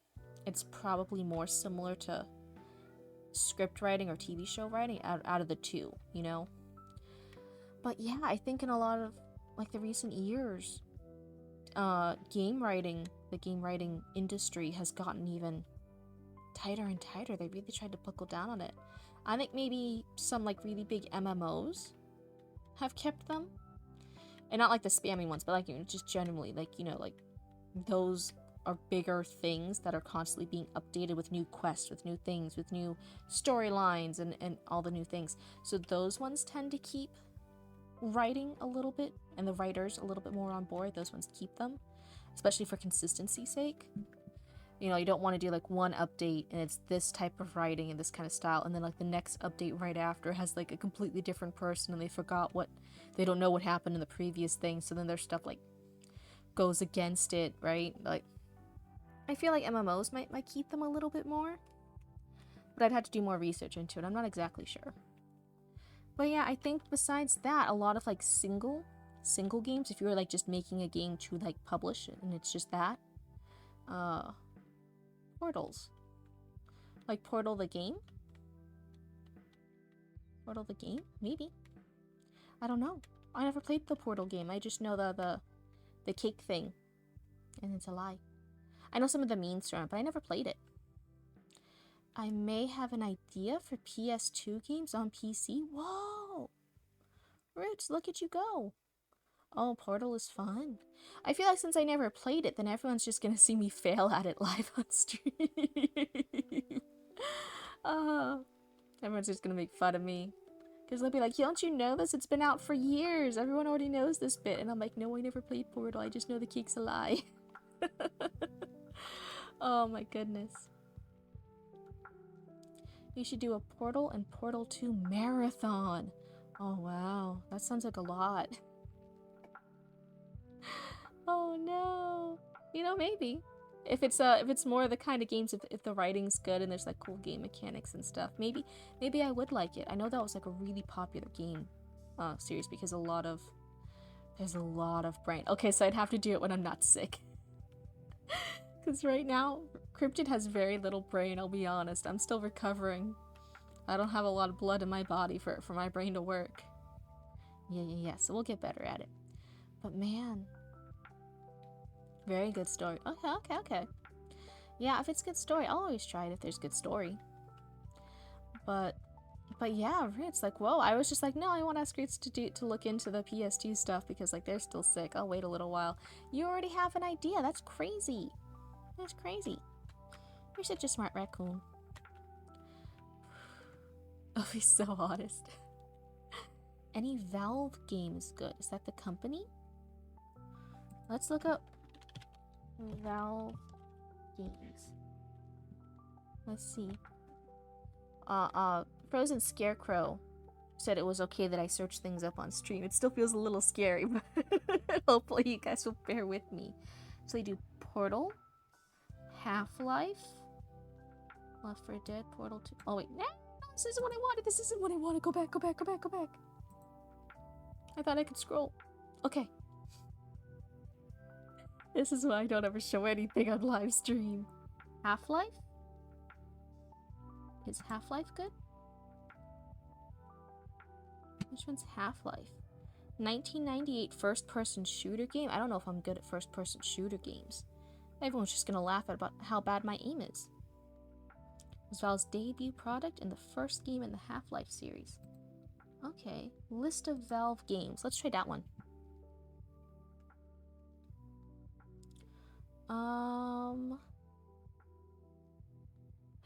Speaker 1: it's probably more similar to script writing or TV show writing out of the two, you know? But yeah, I think in a lot of like the recent years, the game writing industry has gotten even tighter and tighter. They really tried to buckle down on it. I think maybe some like really big MMOs have kept them, and not like the spamming ones, but like, you know, just generally, like, you know, like those are bigger things that are constantly being updated with new quests, with new things, with new storylines, and all the new things. So those ones tend to keep writing a little bit, and the writers a little bit more on board. Those ones keep them, especially for consistency's sake. You know, you don't want to do like one update and it's this type of writing and this kind of style, and then like the next update right after has like a completely different person, and they don't know what happened in the previous thing, so then their stuff like goes against it, right? Like, I feel like MMOs might keep them a little bit more, but I'd have to do more research into it. I'm not exactly sure. But yeah, I think besides that, a lot of like single games, if you were like just making a game to like publish it and it's just that, Portals. Like Portal the game? Portal the game? Maybe. I don't know. I never played the Portal game. I just know the cake thing. And it's a lie. I know some of the memes from it, but I never played it. I may have an idea for PS2 games on PC. Whoa! Roots, look at you go. Oh, Portal is fun. I feel like since I never played it, then everyone's just gonna see me fail at it live on stream. Everyone's just gonna make fun of me. Because they'll be like, don't you know this? It's been out for years. Everyone already knows this bit. And I'm like, no, I never played Portal. I just know the cake's a lie. Oh my goodness. You should do a Portal and Portal 2 marathon. Oh wow, that sounds like a lot. Oh no. You know, maybe. If it's more of the kind of games, if the writing's good and there's like cool game mechanics and stuff, maybe I would like it. I know that was like a really popular game series because there's a lot of brain. Okay, so I'd have to do it when I'm not sick. Because right now, Cryptid has very little brain, I'll be honest. I'm still recovering. I don't have a lot of blood in my body for my brain to work. Yeah, so we'll get better at it. But man, very good story. Okay. Yeah, if it's good story, I'll always try it if there's good story. But yeah, it's like, whoa, I was just like, no, I want Ask Roots to look into the PS2 stuff because like they're still sick. I'll wait a little while. You already have an idea. That's crazy. That's crazy. You're such a smart raccoon. Oh, he's so honest. Any Valve game is good. Is that the company? Let's look up Valve games. Let's see. Frozen Scarecrow said it was okay that I searched things up on stream. It still feels a little scary, but hopefully you guys will bear with me. So they do Portal, Half-Life, Left 4 Dead, Portal 2. Oh wait, no, this isn't what I wanted. This isn't what I wanted. Go back. I thought I could scroll. Okay. This is why I don't ever show anything on live stream. Half-Life? Is Half-Life good? Which one's Half-Life? 1998 first-person shooter game? I don't know if I'm good at first-person shooter games. Everyone's just gonna laugh at about how bad my aim is. It was Valve's debut product and the first game in the Half-Life series. Okay, list of Valve games. Let's try that one.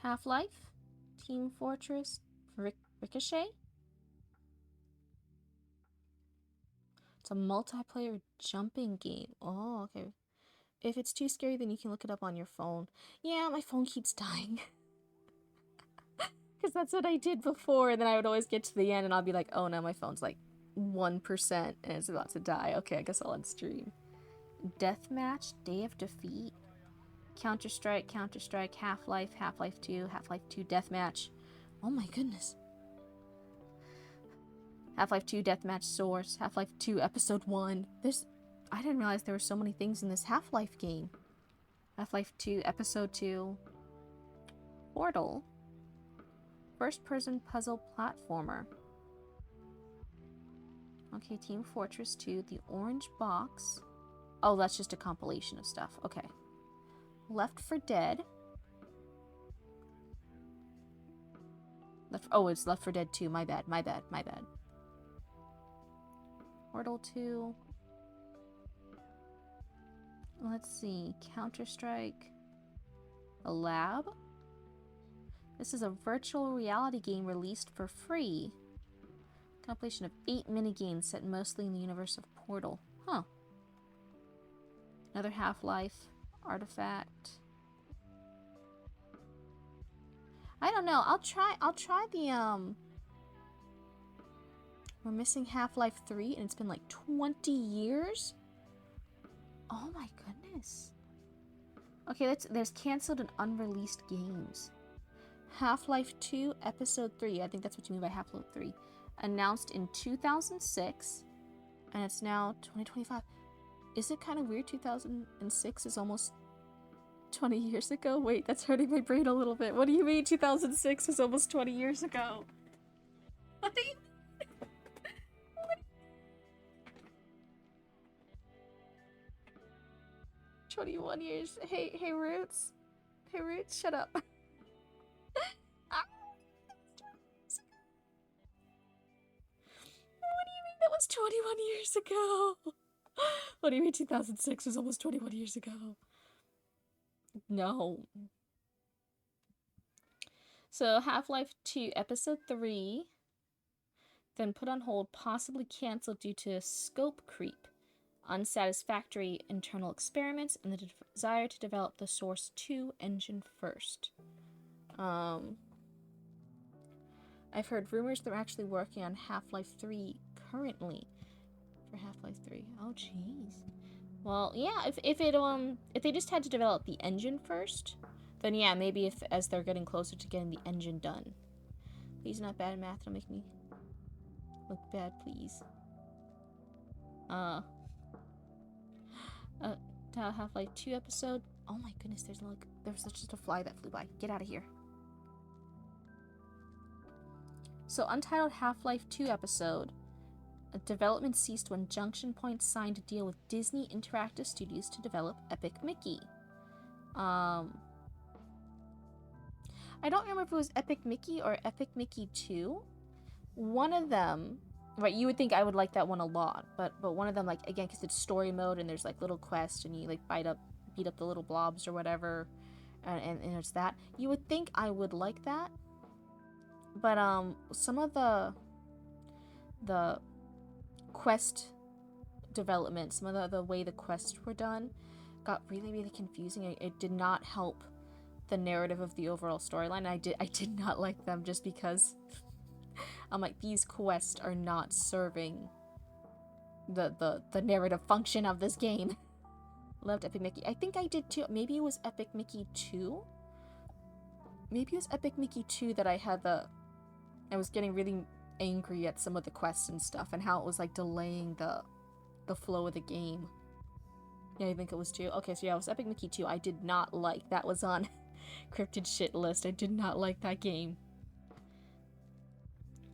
Speaker 1: Half-Life, Team Fortress, Ricochet. It's a multiplayer jumping game. Oh, okay. If it's too scary, then you can look it up on your phone. Yeah, my phone keeps dying. Because that's what I did before, and then I would always get to the end and I'll be like, oh no, my phone's like 1% and it's about to die. Okay, I guess I'll unstream. Deathmatch, Day of Defeat, Counter-Strike, Half-Life, Half-Life 2, Half-Life 2 Deathmatch. Oh my goodness. Half-Life 2 Deathmatch Source, Half-Life 2 Episode 1. I didn't realize there were so many things in this Half-Life game. Half-Life 2 Episode 2. Portal. First-person puzzle platformer. Okay, Team Fortress 2, The Orange Box. Oh, that's just a compilation of stuff. Okay. Left 4 Dead. It's Left 4 Dead 2. My bad. Portal 2. Let's see. Counter-Strike. A Lab. This is a virtual reality game released for free. Compilation of 8 minigames set mostly in the universe of Portal. Huh. Another Half-Life. Artifact. I don't know. I'll try the we're missing Half-Life 3 and it's been like 20 years? Oh my goodness. Okay, there's canceled and unreleased games. Half-Life 2 Episode 3. I think that's what you mean by Half-Life 3. Announced in 2006 and it's now 2025. Is it kind of weird 2006 is almost 20 years ago? Wait, that's hurting my brain a little bit. What do you mean 2006 is almost 20 years ago? What do you mean? 21 years. Hey Roots. Hey Roots, shut up. Ah, what do you mean that was 21 years ago? What do you mean 2006 was almost 21 years ago? No. So Half-Life 2 Episode 3, then put on hold, possibly canceled due to scope creep, unsatisfactory internal experiments, and the desire to develop the Source 2 engine first. I've heard rumors they're actually working on Half-Life 3 currently. For Half-Life 3. Oh, jeez. Well, yeah, if they just had to develop the engine first, then yeah, maybe if as they're getting closer to getting the engine done. Please not bad at math, don't make me look bad, please. Uh uh Half-Life 2 episode. Oh my goodness, there's just a fly that flew by. Get out of here. So Untitled Half-Life 2 episode. Development ceased when Junction Point signed a deal with Disney Interactive Studios to develop Epic Mickey. I don't remember if it was Epic Mickey or Epic Mickey 2. One of them, right, you would think I would like that one a lot, but one of them, like, again, because it's story mode and there's like little quests and you like beat up the little blobs or whatever, and it's that. You would think I would like that, but some of the quest development, some of the way the quests were done got really confusing. It did not help the narrative of the overall storyline. I did not like them just because I'm like, these quests are not serving the narrative function of this game. Loved Epic Mickey. I think I did too. Maybe it was Epic Mickey 2? Maybe it was Epic Mickey 2 that I was getting really angry at some of the quests and stuff and how it was like delaying the flow of the game. Yeah, I think it was 2. Okay, so yeah, it was Epic Mickey 2. I did not like. That was on Cryptid shit list. I did not like that game.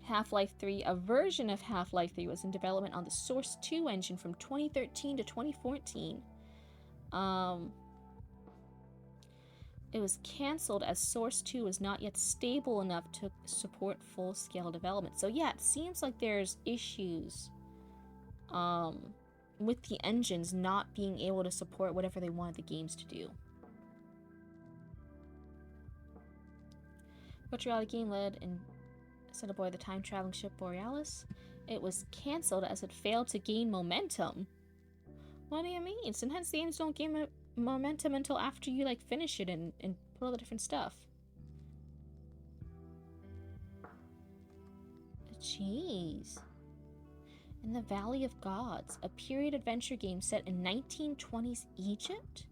Speaker 1: Half-Life 3, a version of Half-Life 3 was in development on the Source 2 engine from 2013 to 2014. It was cancelled as Source 2 was not yet stable enough to support full-scale development. So yeah, it seems like there's issues with the engines not being able to support whatever they wanted the games to do. Virtual reality game led and set aboard the time-traveling ship Borealis. It was cancelled as it failed to gain momentum. What do you mean? Sometimes games don't gain momentum until after you like finish it and put all the different stuff. Jeez. In the Valley of Gods, a period adventure game set in 1920s Egypt?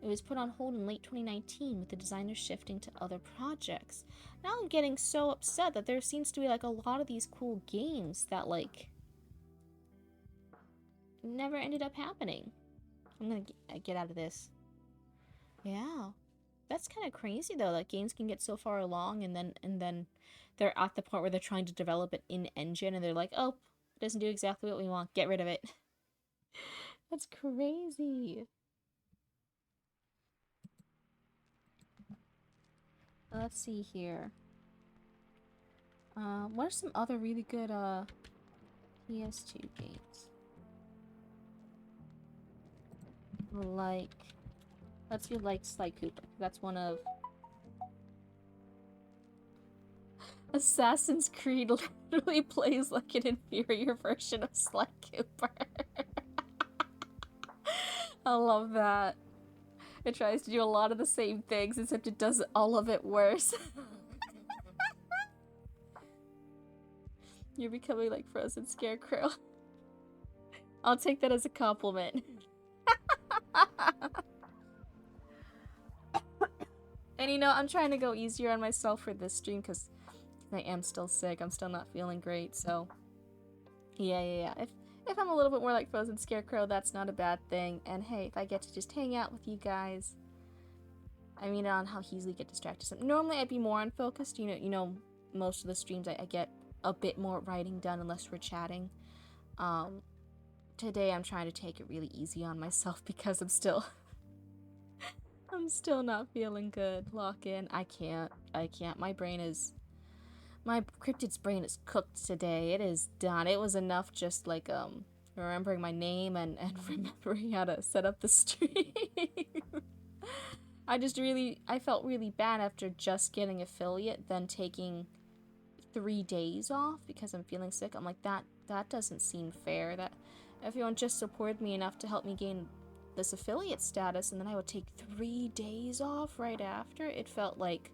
Speaker 1: It was put on hold in late 2019 with the designers shifting to other projects. Now I'm getting so upset that there seems to be like a lot of these cool games that like never ended up happening. I'm gonna get out of this. Yeah. That's kind of crazy though, that games can get so far along and then they're at the point where they're trying to develop it in engine and they're like, oh, it doesn't do exactly what we want. Get rid of it. That's crazy. Let's see here. What are some other really good PS2 games? Like, let's do like Sly Cooper. That's one of Assassin's Creed literally plays like an inferior version of Sly Cooper. I love that. It tries to do a lot of the same things, except it does all of it worse. You're becoming like Frozen Scarecrow. I'll take that as a compliment. And you know, I'm trying to go easier on myself for this stream because I am still sick. I'm still not feeling great, so yeah. If I'm a little bit more like Frozen Scarecrow, that's not a bad thing. And hey, if I get to just hang out with you guys, I mean, on how easily get distracted. So normally I'd be more unfocused. You know, most of the streams I get a bit more writing done unless we're chatting. Today I'm trying to take it really easy on myself because I'm still not feeling good. Lock in. I can't. My Cryptid's brain is cooked today. It is done. It was enough just like remembering my name and remembering how to set up the stream. I felt really bad after just getting affiliate, then taking 3 days off because I'm feeling sick. I'm like, that doesn't seem fair. That everyone just supported me enough to help me gain this affiliate status, and then I would take 3 days off right after. It felt like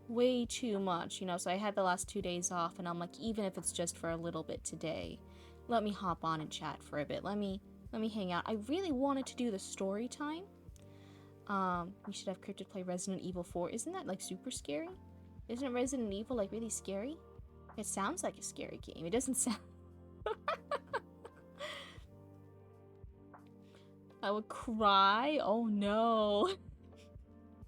Speaker 1: way too much, you know, so I had the last 2 days off, and I'm like, even if it's just for a little bit today, let me hop on and chat for a bit. Let me Let me hang out. I really wanted to do the story time. We should have Cryptid play Resident Evil 4. Isn't that, like, super scary? Isn't Resident Evil, like, really scary? It sounds like a scary game. It doesn't sound... I would cry? Oh, no.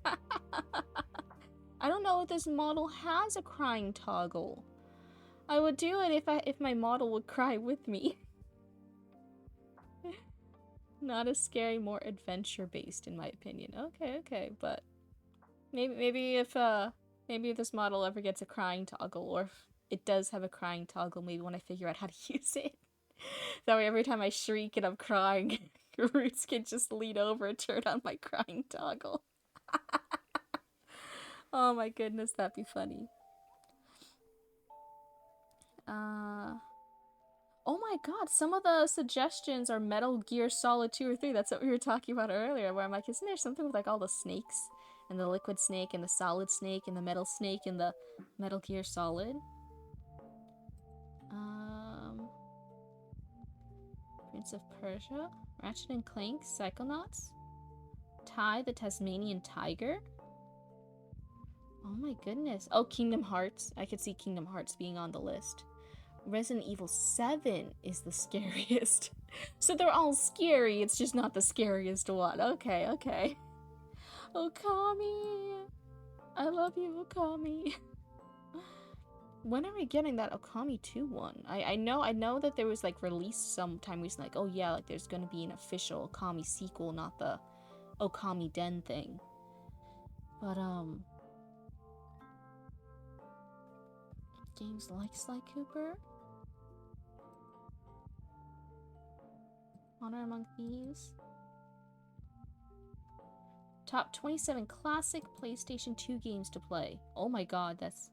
Speaker 1: I don't know if this model has a crying toggle. I would do it if my model would cry with me. Not as scary, more adventure-based, in my opinion. Okay, but maybe if this model ever gets a crying toggle, or if it does have a crying toggle, maybe when I figure out how to use it. That way every time I shriek and I'm crying, Roots can just lean over and turn on my crying toggle. Oh my goodness, that'd be funny. Oh my god, some of the suggestions are Metal Gear Solid 2 or 3. That's what we were talking about earlier, where I'm like, isn't there something with like all the snakes? And the liquid snake, and the solid snake, and the metal snake, and the Metal Gear Solid? Prince of Persia? Ratchet and Clank? Psychonauts? Ty the Tasmanian Tiger? Oh my goodness. Oh, Kingdom Hearts. I could see Kingdom Hearts being on the list. Resident Evil 7 is the scariest. So they're all scary, it's just not the scariest one. Okay. Okami! I love you, Okami. When are we getting that Okami 2 one? I know that there was like released sometime recently, like, oh yeah, like there's gonna be an official Okami sequel, not the Okami Den thing. But games like Sly Cooper? Honor Among Thieves? Top 27 classic PlayStation 2 games to play. Oh my god, that's...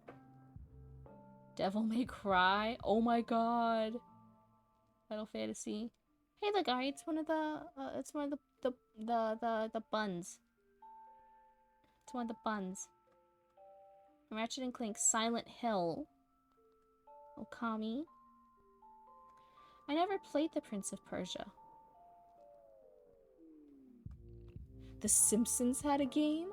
Speaker 1: Devil May Cry? Oh my god. Final Fantasy. Hey, the guy, it's one of the buns. It's one of the buns. Ratchet and Clank Silent Hill. Okami. I never played The Prince of Persia. The Simpsons had a game?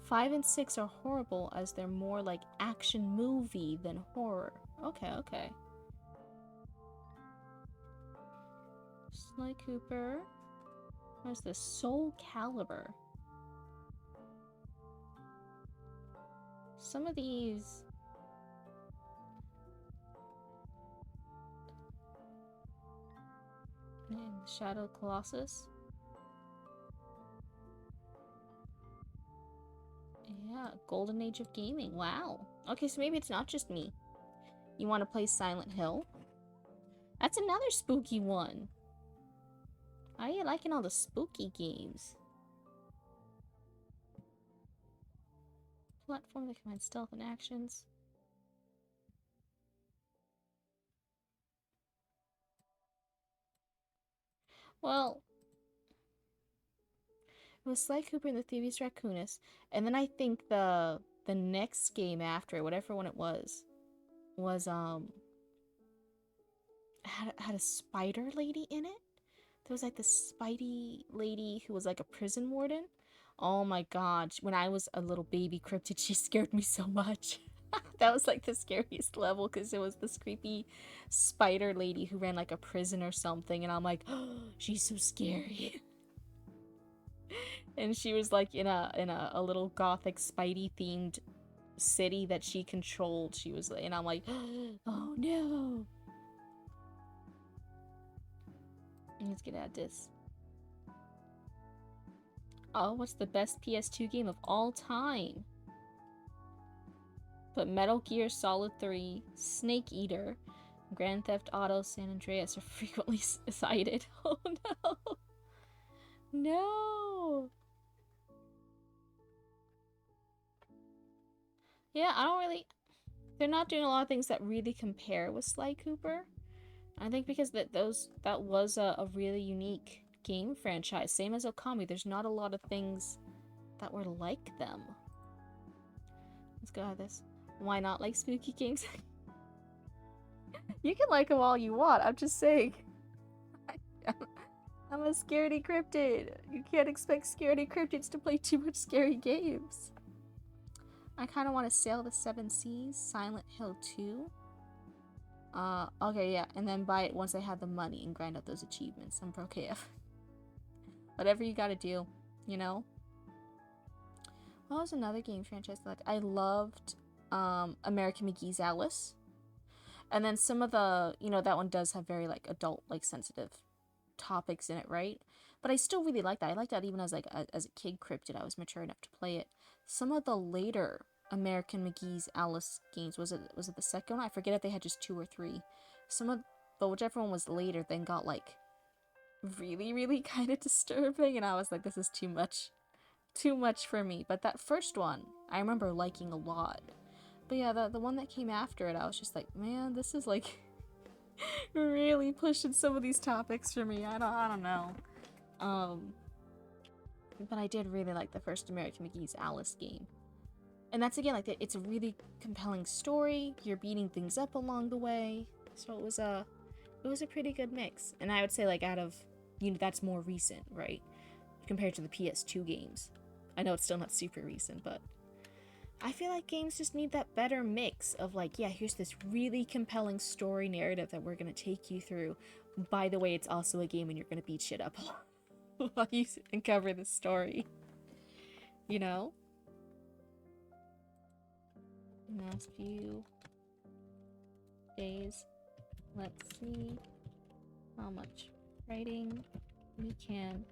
Speaker 1: 5 and 6 are horrible as they're more like action movie than horror. Okay. Sly Cooper. Where's the Soul Calibur? Some of these... Shadow Colossus. Yeah, Golden Age of Gaming. Wow. Okay, so maybe it's not just me. You want to play Silent Hill? That's another spooky one. Are you liking all the spooky games? Platform that combines stealth and actions. Well, it was Sly Cooper and the Thievius Raccoonus, and then I think the next game after it, whatever one it was had a spider lady in it. There was like this Spidey lady who was like a prison warden. Oh my god, when I was a little baby cryptid, she scared me so much. That was like the scariest level because it was this creepy spider lady who ran like a prison or something, and I'm like, oh, she's so scary. And she was like in a little gothic Spidey themed city that she controlled. She was, and I'm like, oh no. Let's get at this. Oh, what's the best PS2 game of all time? But Metal Gear Solid 3, Snake Eater, Grand Theft Auto San Andreas are frequently cited. Oh no. No. Yeah, I don't really... They're not doing a lot of things that really compare with Sly Cooper. I think because that was a really unique game franchise. Same as Okami, there's not a lot of things that were like them. Let's go at this. Why not like spooky games? You can like them all you want, I'm just saying. I'm a scaredy cryptid. You can't expect scaredy cryptids to play too much scary games. I kind of want to sail the seven seas, Silent Hill 2. Okay, yeah, and then buy it once I have the money and grind out those achievements. I'm pro KF. Whatever you gotta do, you know? What was another game franchise that I loved? American McGee's Alice. And then some of the, you know, that one does have very, like, adult, like, sensitive topics in it, right? But I still really like that. I like that even as, like, as a kid Cryptid, I was mature enough to play it. Some of the later American McGee's Alice games, was it the second one? I forget if they had just 2 or 3. But whichever one was later then got, like, really, really kind of disturbing, and I was like, this is too much. Too much for me. But that first one, I remember liking a lot. But yeah, the one that came after it, I was just like, man, this is like really pushing some of these topics for me. I don't know. But I did really like the first American McGee's Alice game. And that's again, like, it's a really compelling story. You're beating things up along the way. So it was a pretty good mix. And I would say, like, out of, you know, that's more recent, right? Compared to the PS2 games. I know it's still not super recent, but I feel like games just need that better mix of, like, yeah, here's this really compelling story narrative that we're going to take you through. By the way, it's also a game and you're going to beat shit up while you uncover the story. You know? Last few days. Let's see how much writing we can.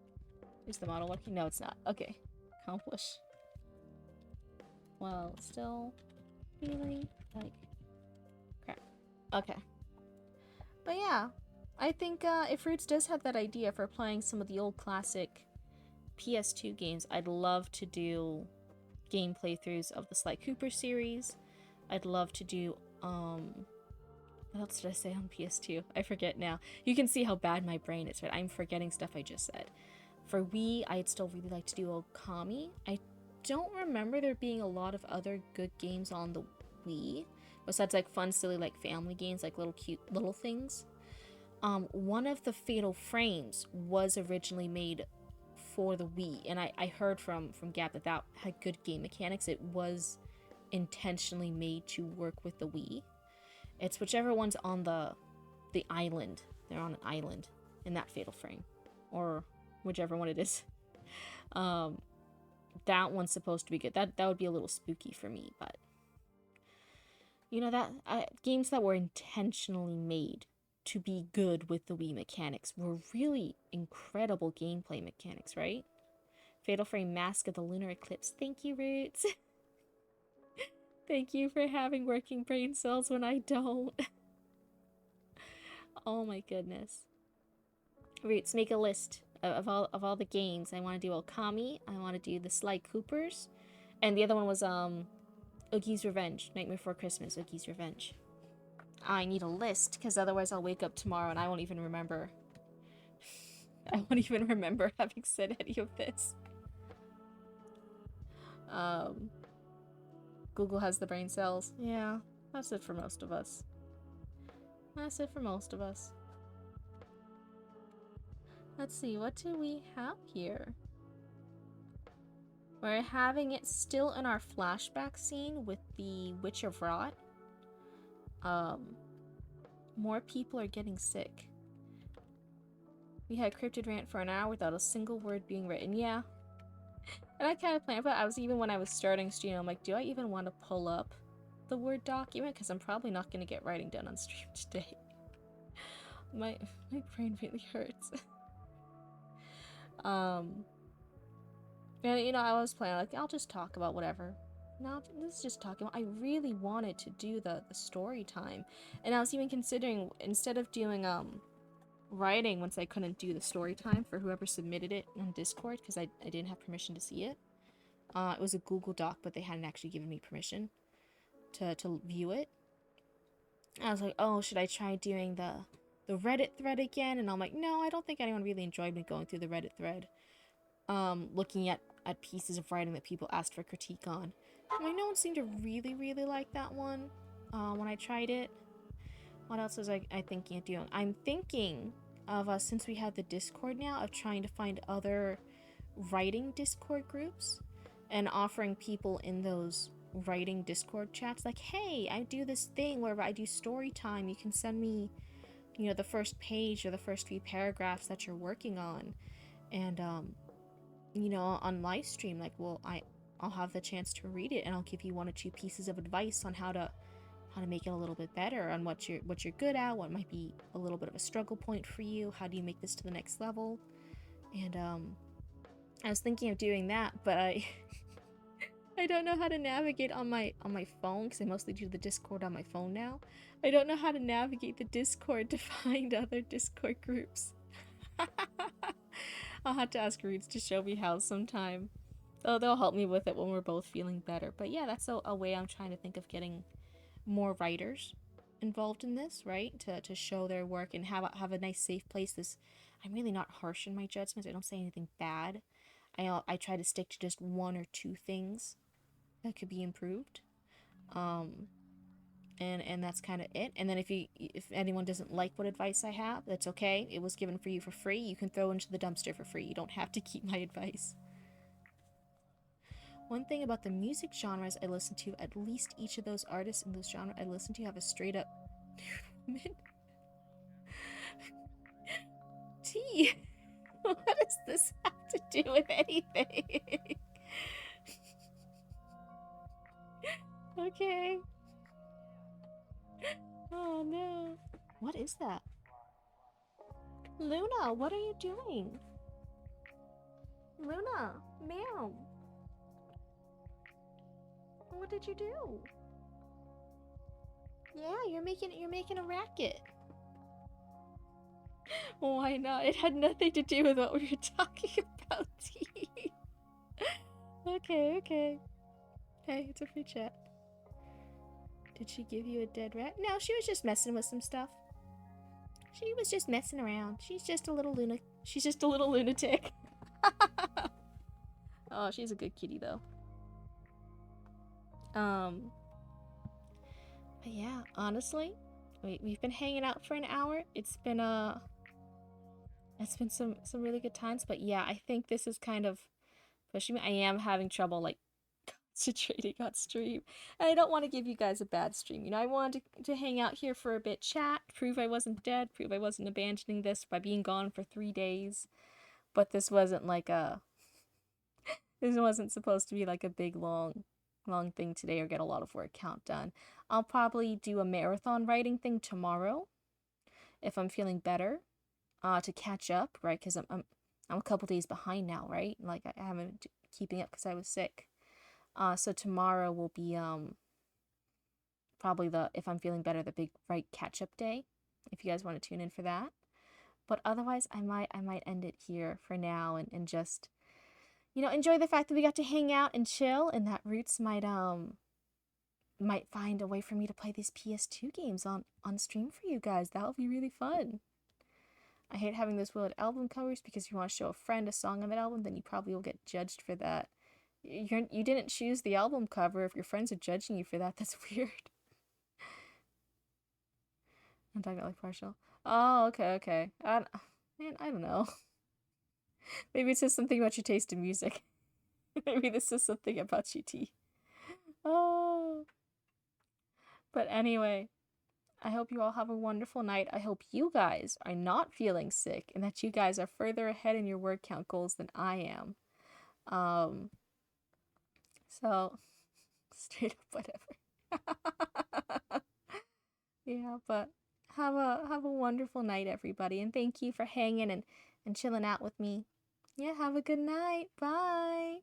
Speaker 1: Is the model working? No, it's not. Okay. Accomplish. Well, still feeling like crap. Okay. But yeah, I think if Roots does have that idea for playing some of the old classic PS2 games, I'd love to do game playthroughs of the Sly Cooper series. I'd love to do, what else did I say on PS2? I forget now. You can see how bad my brain is, right? I'm forgetting stuff I just said. For Wii, I'd still really like to do Okami. I don't remember there being a lot of other good games on the Wii, besides, like, fun, silly, like, family games, like little cute little things. One of the Fatal Frames was originally made for the Wii, and I heard from Gab that had good game mechanics. It was intentionally made to work with the Wii. It's whichever one's on the island. They're on an island in that Fatal Frame, or whichever one it is. That one's supposed to be good. That would be a little spooky for me, but you know, that games that were intentionally made to be good with the Wii mechanics were really incredible gameplay mechanics, right? Fatal Frame Mask of the Lunar Eclipse. Thank you, Roots. Thank you for having working brain cells when I don't. Oh my goodness. Roots, make a list of all the games. I want to do Okami. I want to do the Sly Coopers, and the other one was Oogie's Revenge. Nightmare Before Christmas. Oogie's Revenge. I need a list because otherwise I'll wake up tomorrow and I won't even remember. I won't even remember having said any of this. Google has the brain cells. Yeah, that's it for most of us. That's it for most of us. Let's see, what do we have here? We're having it still in our flashback scene with the Witch of Rot. More people are getting sick. We had Cryptid rant for an hour without a single word being written. Yeah. And I kind of planned, but when I was starting stream, I'm like, do I even want to pull up the Word document? Because I'm probably not going to get writing done on stream today. My brain really hurts. And you know, I was planning, like, I'll just talk about whatever. No, let's just talk about. I really wanted to do the story time, and I was even considering, instead of doing writing, once I couldn't do the story time for whoever submitted it on Discord, because I didn't have permission to see it. It was a Google Doc, but they hadn't actually given me permission to view it. I was like, oh, should I try doing the Reddit thread again? And I'm like, no, I don't think anyone really enjoyed me going through the Reddit thread. Looking at pieces of writing that people asked for critique on. Like, no one seemed to really, really like that one when I tried it. What else was I thinking of doing? I'm thinking of since we have the Discord now, of trying to find other writing Discord groups and offering people in those writing Discord chats like, hey, I do this thing where I do story time. You can send me, the first page or the first few paragraphs that you're working on, and on live stream, like, I'll have the chance to read it, and I'll give you one or two pieces of advice on how to make it a little bit better, on what you're good at, what might be a little bit of a struggle point for you, how do you make this to the next level. And I was thinking of doing that, but I I don't know how to navigate on my phone, because I mostly do the Discord on my phone now. I don't know how to navigate the Discord to find other Discord groups. I'll have to ask Roots to show me how sometime. Oh, they'll help me with it when we're both feeling better. But yeah, that's a way I'm trying to think of getting more writers involved in this, right? To show their work and have a nice safe place. I'm really not harsh in my judgments. I don't say anything bad. I try to stick to just one or two things that could be improved. And that's kind of it. And then if anyone doesn't like what advice I have, that's okay. It was given for you for free. You can throw it into the dumpster for free. You don't have to keep my advice. One thing about the music genres I listen to, at least each of those artists in those genres I listen to have a straight up tea. What does this have to do with anything? Okay. Oh no. What is that? Luna, what are you doing? Luna, ma'am. What did you do? Yeah, you're making a racket. Why not? It had nothing to do with what we were talking about. Okay. Hey, it's a free chat. Did she give you a dead rat? No, she was just messing with some stuff. She was just messing around. She's just a little lunatic. Oh, she's a good kitty though. But yeah, honestly, we've been hanging out for an hour. It's been some really good times, but yeah, I think this is kind of pushing me. I am having trouble like concentrating on stream. And I don't want to give you guys a bad stream. I wanted to hang out here for a bit, chat, prove I wasn't dead, prove I wasn't abandoning this by being gone for 3 days. But this wasn't like this wasn't supposed to be like a big long thing today or get a lot of work count done. I'll probably do a marathon writing thing tomorrow if I'm feeling better, to catch up, right? Because I'm a couple days behind now, right? Like I haven't been keeping up because I was sick. So tomorrow will be probably if I'm feeling better, the big write catch up day. If you guys want to tune in for that. But otherwise, I might end it here for now and just enjoy the fact that we got to hang out and chill, and that Roots might find a way for me to play these PS2 games on stream for you guys. That'll be really fun. I hate having those weird album covers, because if you want to show a friend a song on that album, then you probably will get judged for that. You didn't choose the album cover. If your friends are judging you for that, that's weird. I'm talking about like partial. Oh, okay. Man, I don't know. Maybe it says something about your taste in music. Maybe this is something about you, T. Oh. But anyway, I hope you all have a wonderful night. I hope you guys are not feeling sick, and that you guys are further ahead in your word count goals than I am. So straight up whatever. Yeah, but have a wonderful night, everybody, and thank you for hanging and chilling out with me. Yeah, have a good night. Bye.